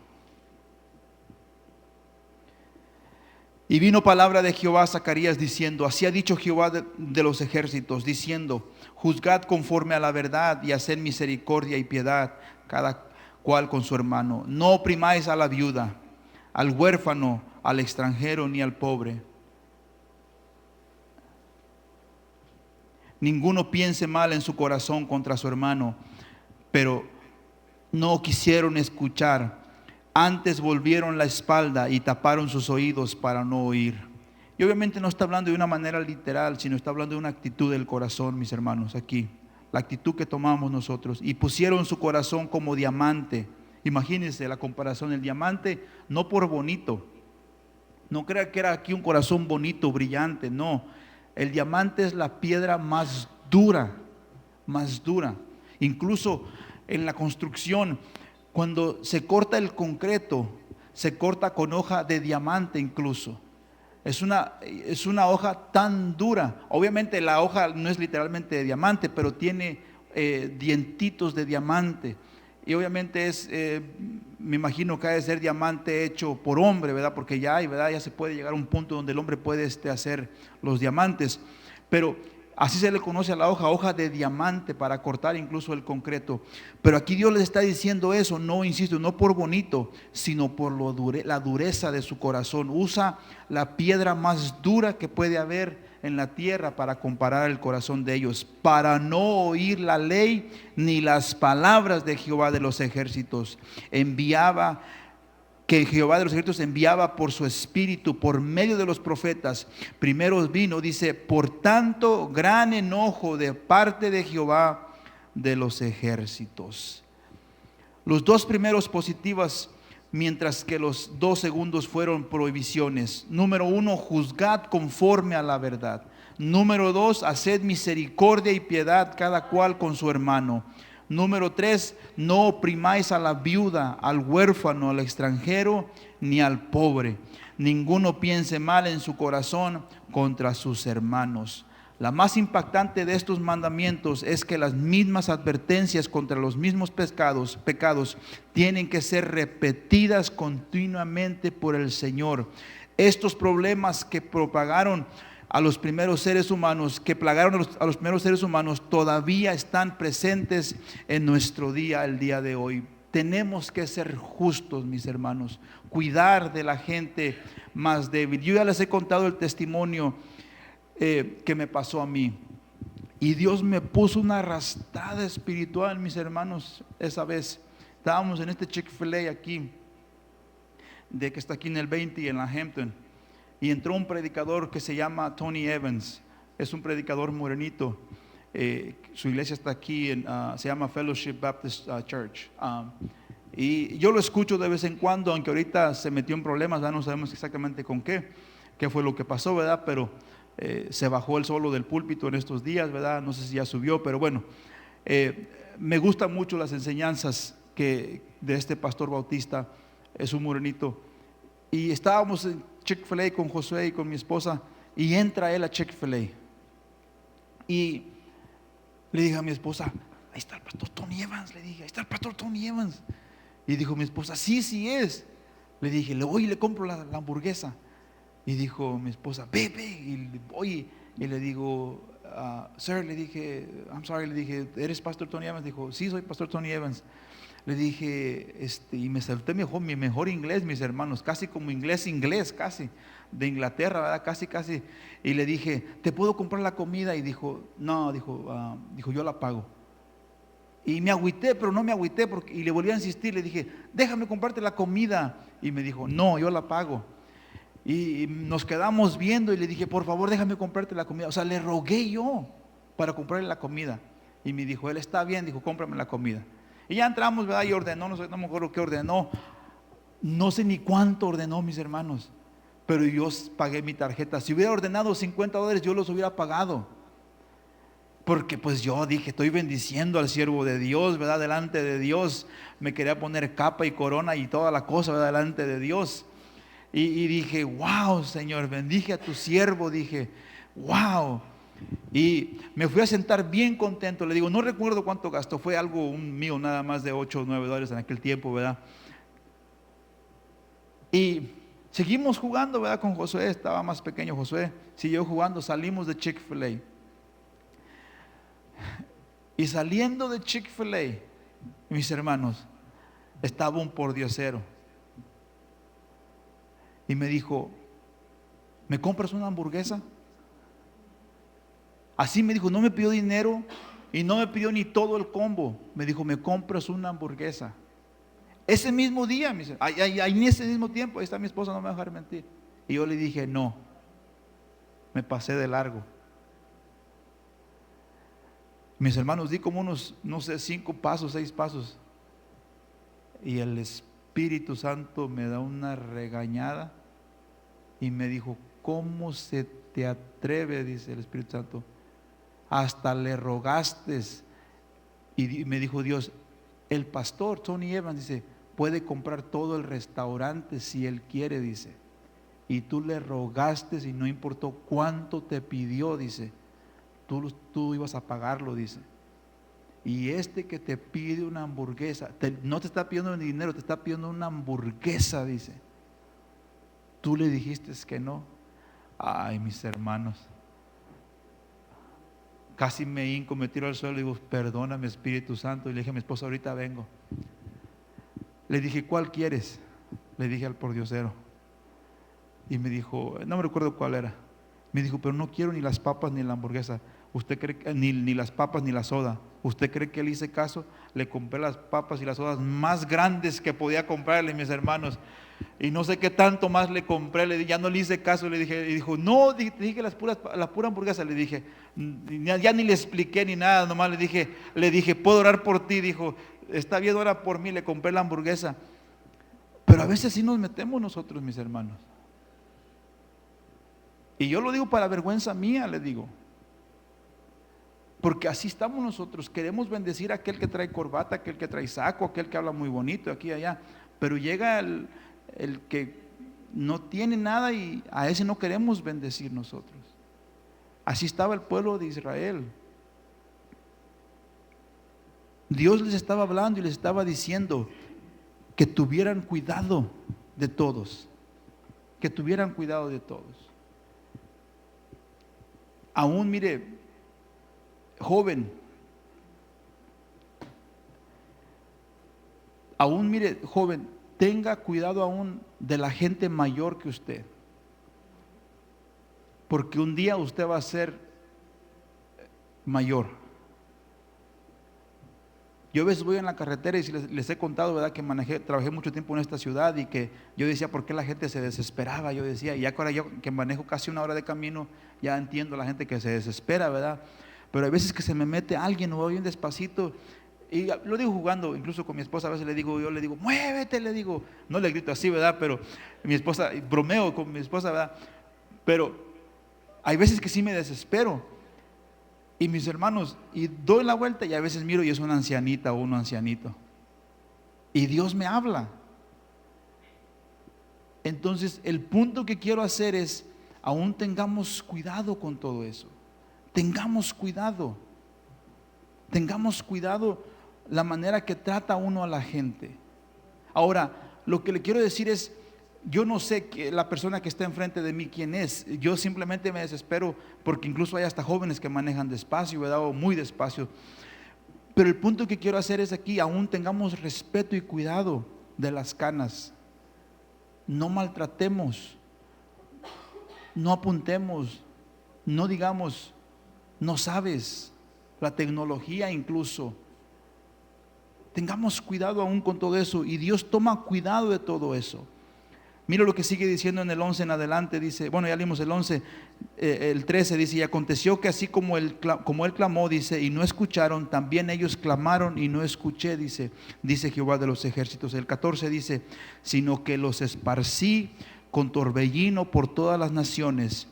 Y vino palabra de Jehová a Zacarías diciendo: así ha dicho Jehová de los ejércitos, diciendo: juzgad conforme a la verdad y haced misericordia y piedad cada cual con su hermano. No oprimáis a la viuda, al huérfano, al extranjero ni al pobre. Ninguno piense mal en su corazón contra su hermano, pero no quisieron escuchar, antes volvieron la espalda y taparon sus oídos para no oír. Y obviamente no está hablando de una manera literal, sino está hablando de una actitud del corazón, mis hermanos, aquí. La actitud que tomamos nosotros. Y pusieron su corazón como diamante. Imagínense la comparación, el diamante no por bonito. No crea que era aquí un corazón bonito, brillante, no. El diamante es la piedra más dura, más dura. Incluso en la construcción, cuando se corta el concreto, se corta con hoja de diamante incluso. Es una hoja tan dura. Obviamente la hoja no es literalmente de diamante, pero tiene dientitos de diamante. Y obviamente me imagino que ha de ser diamante hecho por hombre, ¿verdad? Porque ya hay, ¿verdad? Ya se puede llegar a un punto donde el hombre puede hacer los diamantes. Pero así se le conoce a la hoja de diamante para cortar incluso el concreto. Pero aquí Dios les está diciendo eso, no, insisto, no por bonito, sino por la dureza de su corazón. Usa la piedra más dura que puede haber en la tierra para comparar el corazón de ellos, para no oír la ley ni las palabras de Jehová de los ejércitos. Que Jehová de los ejércitos enviaba por su espíritu, por medio de los profetas. Primero vino, dice: por tanto, gran enojo de parte de Jehová de los ejércitos. Los dos primeros positivos mientras que los 2 segundos fueron prohibiciones. Número 1, juzgad conforme a la verdad. Número 2, haced misericordia y piedad cada cual con su hermano. Número 3, no oprimáis a la viuda, al huérfano, al extranjero, ni al pobre. Ninguno piense mal en su corazón contra sus hermanos. La más impactante de estos mandamientos es que las mismas advertencias contra los mismos pecados tienen que ser repetidas continuamente por el Señor. Estos problemas que propagaron a los primeros seres humanos, que plagaron a los primeros seres humanos, todavía están presentes en nuestro día, el día de hoy. Tenemos que ser justos, mis hermanos, cuidar de la gente más débil. Yo ya les he contado el testimonio que me pasó a mí, y Dios me puso una arrastrada espiritual, mis hermanos. Esa vez estábamos en este Chick-fil-A aquí, de que está aquí en el 20 y en la Hampton, y entró un predicador que se llama Tony Evans. Es un predicador morenito. Su iglesia está aquí, se llama Fellowship Baptist Church. Y yo lo escucho de vez en cuando, aunque ahorita se metió en problemas, ¿verdad? No sabemos exactamente con qué fue lo que pasó, ¿verdad? Pero se bajó él solo del púlpito en estos días, ¿verdad? No sé si ya subió, pero bueno, me gustan mucho las enseñanzas de este pastor bautista. Es un morenito. Y estábamos en Chick-fil-A con Josué y con mi esposa, y entra él a Chick-fil-A, y le dije a mi esposa: ahí está el pastor Tony Evans. Le dije: ahí está el pastor Tony Evans. Y dijo mi esposa: sí es. Le dije: le compro la hamburguesa. Y dijo mi esposa: ve. Y oye, y le digo: sir, le dije, I'm sorry, le dije: ¿eres pastor Tony Evans? Dijo: sí, soy pastor Tony Evans. Le dije, y me salté mi mejor inglés, mis hermanos, casi como inglés, casi, de Inglaterra, ¿verdad? Casi. Y le dije: ¿te puedo comprar la comida? Y dijo: no, dijo, yo la pago. Y me agüité, pero no me agüité, y le volví a insistir. Le dije: déjame comprarte la comida. Y me dijo: no, yo la pago. Y nos quedamos viendo, y le dije: por favor, déjame comprarte la comida. O sea, le rogué yo para comprarle la comida. Y me dijo él: está bien, dijo, cómprame la comida. Y ya entramos, ¿verdad? Y ordenó, no me acuerdo qué ordenó. No sé ni cuánto ordenó, mis hermanos, pero yo pagué mi tarjeta. Si hubiera ordenado $50, yo los hubiera pagado. Porque pues yo dije: estoy bendiciendo al siervo de Dios, ¿verdad? Delante de Dios. Me quería poner capa y corona y toda la cosa, ¿verdad? Delante de Dios. Y dije: wow, Señor, bendije a tu siervo. Dije: wow. Y me fui a sentar bien contento. Le digo: no recuerdo cuánto gastó, fue algo mío, nada más de $8 o $9 en aquel tiempo, ¿verdad? Y seguimos jugando, ¿verdad? Con Josué, estaba más pequeño Josué, siguió jugando. Salimos de Chick-fil-A, y saliendo de Chick-fil-A, mis hermanos, estaba un pordiosero, y me dijo: ¿me compras una hamburguesa? Así me dijo, no me pidió dinero y no me pidió ni todo el combo. Me dijo: ¿me compras una hamburguesa? Ese mismo día, en ese mismo tiempo, ahí está mi esposa, no me va a dejar mentir. Y yo le dije: no, me pasé de largo. Mis hermanos, di como unos, no sé, 5 pasos, 6 pasos. Y el Espíritu Santo me da una regañada y me dijo: ¿cómo se te atreve? Dice el Espíritu Santo. Hasta le rogaste. Y me dijo Dios: el pastor Tony Evans, dice, puede comprar todo el restaurante si él quiere, dice. Y tú le rogaste y no importó cuánto te pidió, dice, tú ibas a pagarlo, dice. Y este que te pide una hamburguesa, no te está pidiendo ni dinero, te está pidiendo una hamburguesa, dice. Tú le dijiste que no. Ay, mis hermanos, casi me hinco, me tiro al suelo y digo: perdóname, Espíritu Santo. Y le dije a mi esposa: ahorita vengo. Le dije: ¿cuál quieres? Le dije al pordiosero. Y me dijo, no me recuerdo cuál era. Me dijo: pero no quiero ni las papas ni la hamburguesa. ¿Usted cree que ni las papas ni la soda? ¿Usted cree que le hice caso? Le compré las papas y las sodas más grandes que podía comprarle, mis hermanos. Y no sé qué tanto más le compré. Ya no le hice caso. Le dije, y dijo: no, te dije la pura hamburguesa. Le dije, ya ni le expliqué ni nada, nomás le dije: ¿puedo orar por ti? Dijo: está bien, ora por mí. Le compré la hamburguesa. Pero a veces sí nos metemos nosotros, mis hermanos. Y yo lo digo para vergüenza mía, le digo. Porque así estamos nosotros. Queremos bendecir a aquel que trae corbata, aquel que trae saco, aquel que habla muy bonito, aquí y allá. Pero llega el que no tiene nada y a ese no queremos bendecir nosotros. Así estaba el pueblo de Israel. Dios les estaba hablando y les estaba diciendo que tuvieran cuidado de todos. Que tuvieran cuidado de todos. Aún mire, joven, tenga cuidado aún de la gente mayor que usted. Porque un día usted va a ser mayor. Yo a veces voy en la carretera y si les he contado, ¿verdad? Que trabajé mucho tiempo en esta ciudad y que yo decía, ¿por qué la gente se desesperaba? Yo decía, y ya ahora yo que manejo casi una hora de camino, ya entiendo la gente que se desespera, ¿verdad? Pero hay veces que se me mete alguien o voy bien despacito y lo digo jugando, incluso con mi esposa a veces yo le digo, muévete, le digo, no le grito así, ¿verdad? Pero mi esposa, bromeo con mi esposa, ¿verdad? Pero hay veces que sí me desespero. Y mis hermanos, y doy la vuelta y a veces miro y es una ancianita o un ancianito. Y Dios me habla. Entonces, el punto que quiero hacer es, aún tengamos cuidado con todo eso. Tengamos cuidado. Tengamos cuidado la manera que trata uno a la gente. Ahora, lo que le quiero decir es, yo no sé la persona que está enfrente de mí quién es. Yo simplemente me desespero porque incluso hay hasta jóvenes que manejan despacio, ¿verdad? O muy despacio. Pero el punto que quiero hacer es aquí, aún tengamos respeto y cuidado de las canas. No maltratemos, no apuntemos, no digamos, no sabes, la tecnología incluso. Tengamos cuidado aún con todo eso y Dios toma cuidado de todo eso. Mira lo que sigue diciendo en el 11 en adelante, dice, bueno, ya leímos el 11, el 13 dice, y aconteció que así como él clamó, dice, y no escucharon, también ellos clamaron y no escuché, dice Jehová de los ejércitos. El 14 dice, sino que los esparcí con torbellino por todas las naciones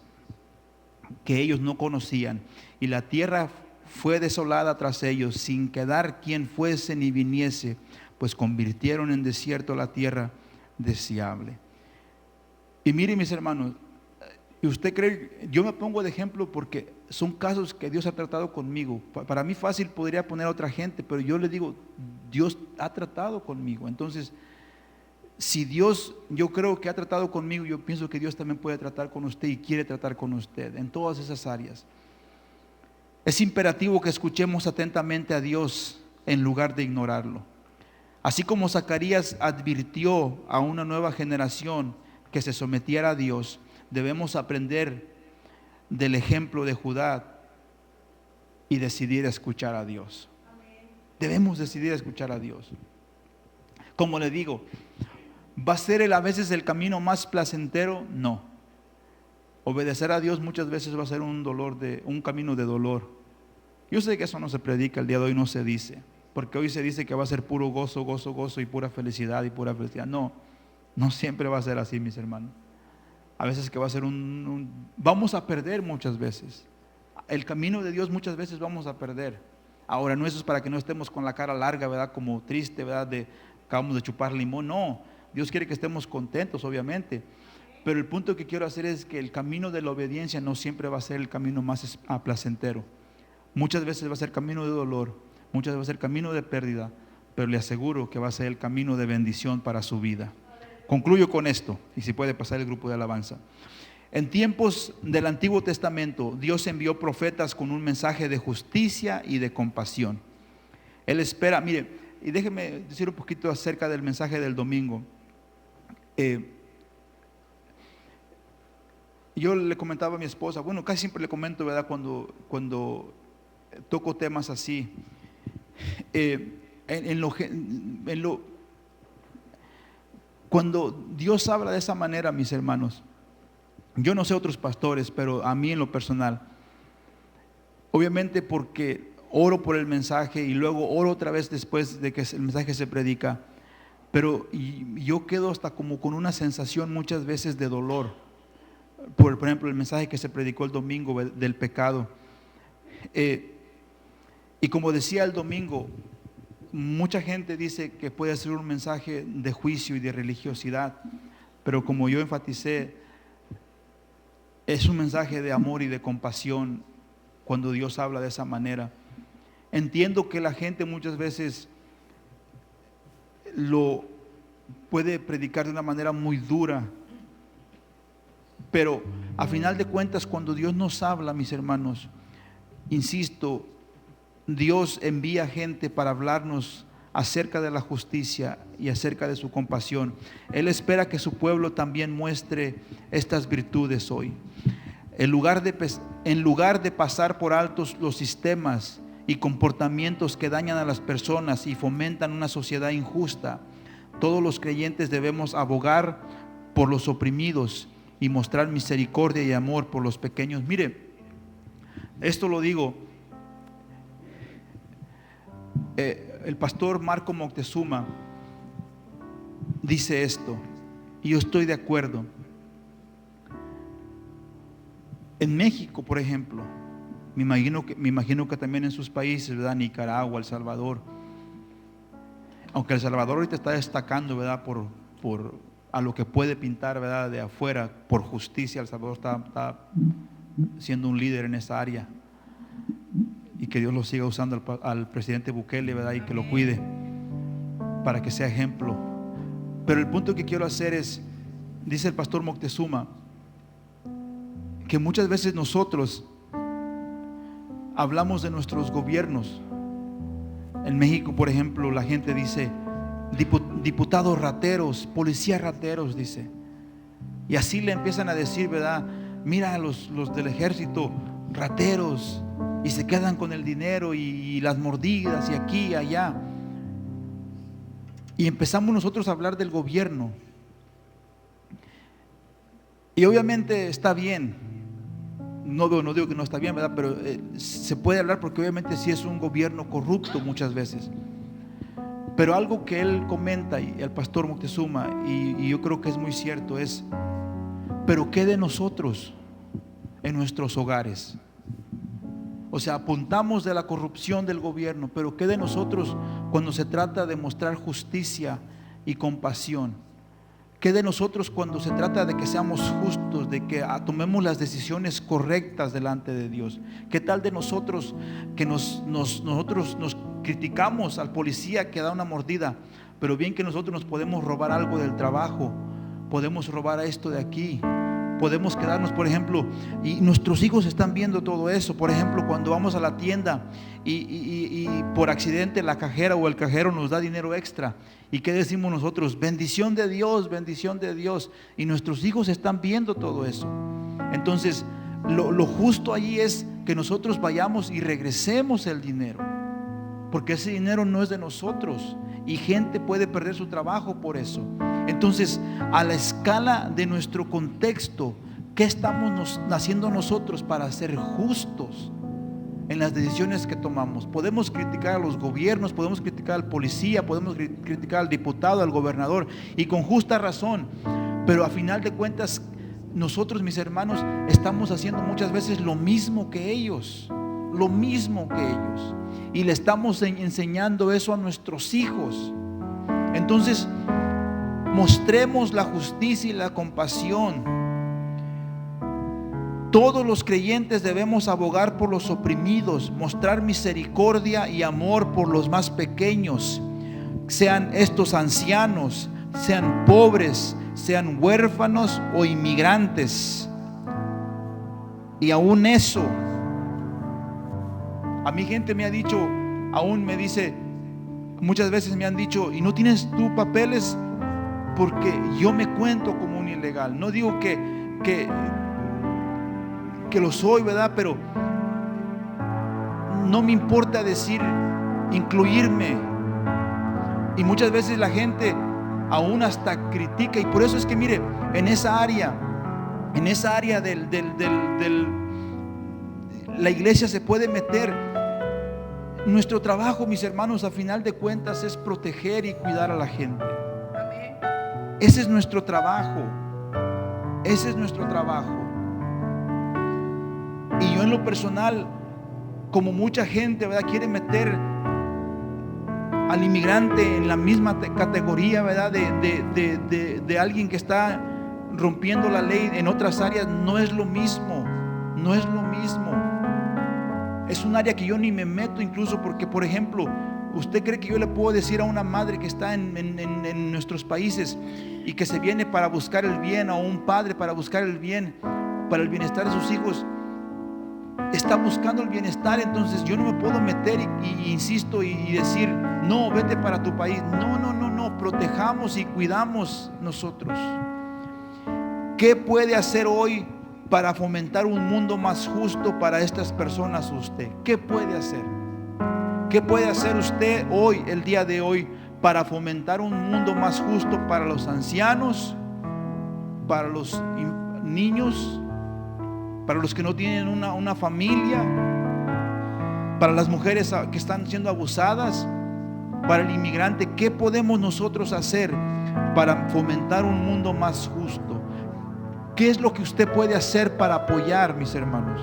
que ellos no conocían, y la tierra fue desolada tras ellos, sin quedar quien fuese ni viniese, pues convirtieron en desierto la tierra deseable. Y mire, mis hermanos, y usted cree, yo me pongo de ejemplo porque son casos que Dios ha tratado conmigo. Para mí fácil podría poner a otra gente, pero yo le digo, Dios ha tratado conmigo. Entonces, si Dios, yo creo que ha tratado conmigo, yo pienso que Dios también puede tratar con usted y quiere tratar con usted en todas esas áreas. Es imperativo que escuchemos atentamente a Dios en lugar de ignorarlo. Así como Zacarías advirtió a una nueva generación que se sometiera a Dios, debemos aprender del ejemplo de Judá y decidir escuchar a Dios. Debemos decidir escuchar a Dios. Como le digo, ¿va a ser a veces el camino más placentero? No. Obedecer a Dios muchas veces va a ser un camino de dolor. Yo sé que eso no se predica el día de hoy, no se dice, porque hoy se dice que va a ser puro gozo, gozo, gozo y pura felicidad y pura felicidad. No siempre va a ser así, mis hermanos. A veces que va a ser vamos a perder muchas veces. El camino de Dios muchas veces vamos a perder. Ahora, no eso es para que no estemos con la cara larga, ¿verdad? Como triste, ¿verdad? Acabamos de chupar limón. No, Dios quiere que estemos contentos, obviamente. Pero el punto que quiero hacer es que el camino de la obediencia no siempre va a ser el camino más placentero. Muchas veces va a ser camino de dolor, muchas veces va a ser camino de pérdida, pero le aseguro que va a ser el camino de bendición para su vida. Concluyo con esto, y si puede pasar el grupo de alabanza. En tiempos del Antiguo Testamento, Dios envió profetas con un mensaje de justicia y de compasión. Él espera, mire, y déjeme decir un poquito acerca del mensaje del domingo. Yo le comentaba a mi esposa, bueno, casi siempre le comento, ¿verdad? Cuando toco temas así, cuando Dios habla de esa manera, mis hermanos, yo no sé otros pastores, pero a mí en lo personal, obviamente porque oro por el mensaje y luego oro otra vez después de que el mensaje se predica, Pero yo quedo hasta como con una sensación muchas veces de dolor. Por ejemplo, el mensaje que se predicó el domingo del pecado. Y como decía el domingo, mucha gente dice que puede ser un mensaje de juicio y de religiosidad, pero como yo enfaticé, es un mensaje de amor y de compasión cuando Dios habla de esa manera. Entiendo que la gente muchas veces lo puede predicar de una manera muy dura, pero a final de cuentas, cuando Dios nos habla, mis hermanos, insisto, Dios envía gente para hablarnos acerca de la justicia y acerca de su compasión. Él espera que su pueblo también muestre estas virtudes hoy. En lugar de pasar por altos los sistemas y comportamientos que dañan a las personas y fomentan una sociedad injusta, todos los creyentes debemos abogar por los oprimidos y mostrar misericordia y amor por los pequeños. Mire, esto lo digo, el pastor Marco Moctezuma dice esto, y yo estoy de acuerdo. En México, por ejemplo, me imagino que también en sus países, ¿verdad? Nicaragua, El Salvador, aunque El Salvador ahorita está destacando, ¿verdad? Por a lo que puede pintar, ¿verdad? De afuera, por justicia. El Salvador está siendo un líder en esa área, y que Dios lo siga usando al presidente Bukele, ¿verdad? Y que lo cuide para que sea ejemplo. Pero el punto que quiero hacer es, dice el pastor Moctezuma, que muchas veces nosotros hablamos de nuestros gobiernos. En México, por ejemplo, la gente dice diputados rateros, policías rateros, dice. Y así le empiezan a decir, ¿verdad? Mira, los del ejército, rateros, y se quedan con el dinero y las mordidas y aquí y allá. Y empezamos nosotros a hablar del gobierno. Y obviamente está bien. No digo que no está bien, ¿verdad? Pero se puede hablar porque obviamente sí es un gobierno corrupto muchas veces. Pero algo que él comenta, y el pastor Moctezuma, y yo creo que es muy cierto, es: pero ¿qué de nosotros en nuestros hogares? O sea, apuntamos de la corrupción del gobierno, pero ¿qué de nosotros cuando se trata de mostrar justicia y compasión? ¿Qué de nosotros cuando se trata de que seamos justos, de que tomemos las decisiones correctas delante de Dios? ¿Qué tal de nosotros que nosotros nos criticamos al policía que da una mordida, pero bien que nosotros nos podemos robar algo del trabajo, podemos robar esto de aquí, podemos quedarnos, por ejemplo, y nuestros hijos están viendo todo eso? Por ejemplo, cuando vamos a la tienda y por accidente la cajera o el cajero nos da dinero extra, ¿y qué decimos nosotros? Bendición de Dios, bendición de Dios. Y nuestros hijos están viendo todo eso. Entonces, lo justo allí es que nosotros vayamos y regresemos el dinero, porque ese dinero no es de nosotros, y gente puede perder su trabajo por eso. Entonces, a la escala de nuestro contexto, ¿qué estamos haciendo nosotros para ser justos en las decisiones que tomamos? Podemos criticar a los gobiernos, podemos criticar al policía, podemos criticar al diputado, al gobernador, y con justa razón, pero a final de cuentas nosotros, mis hermanos, estamos haciendo muchas veces lo mismo que ellos, y le estamos enseñando eso a nuestros hijos. Entonces, mostremos la justicia y la compasión. Todos los creyentes debemos abogar por los oprimidos, mostrar misericordia y amor por los más pequeños, sean estos ancianos, sean pobres, sean huérfanos o inmigrantes. Y aún eso, a mi gente me ha dicho, aún me dice, muchas veces me han dicho: ¿y no tienes tú papeles? Porque yo me cuento como un ilegal. No digo que lo soy, ¿verdad? Pero no me importa decir, incluirme. Y muchas veces la gente aún hasta critica. Y por eso es que, mire, en esa área la iglesia se puede meter. Nuestro trabajo, mis hermanos, a final de cuentas es proteger y cuidar a la gente. Ese es nuestro trabajo. Ese es nuestro trabajo. Y yo en lo personal, como mucha gente, ¿verdad?, quiere meter al inmigrante en la misma categoría, ¿verdad?, de alguien que está rompiendo la ley en otras áreas. No es lo mismo. No es lo mismo. Es un área que yo ni me meto, incluso porque, por ejemplo, ¿usted cree que yo le puedo decir a una madre que está en nuestros países y que se viene para buscar el bien, a un padre para buscar el bien, para el bienestar de sus hijos, está buscando el bienestar? Entonces yo no me puedo meter y insisto y decir, no, vete para tu país. No, no, no, no, protejamos y cuidamos nosotros. ¿Qué puede hacer hoy para fomentar un mundo más justo para estas personas usted? ¿Qué puede hacer? ¿Qué puede hacer usted hoy, el día de hoy, para fomentar un mundo más justo para los ancianos, para los niños, para los que no tienen una familia, para las mujeres que están siendo abusadas, para el inmigrante? ¿Qué podemos nosotros hacer para fomentar un mundo más justo? ¿Qué es lo que usted puede hacer para apoyar, mis hermanos?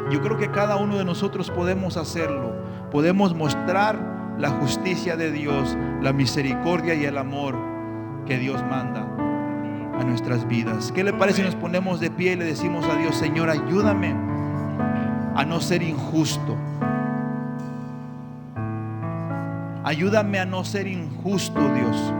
Yo creo que cada uno de nosotros podemos hacerlo. Podemos mostrar la justicia de Dios, la misericordia y el amor que Dios manda a nuestras vidas. ¿Qué le parece si nos ponemos de pie y le decimos a Dios: Señor, ayúdame a no ser injusto? Ayúdame a no ser injusto, Dios.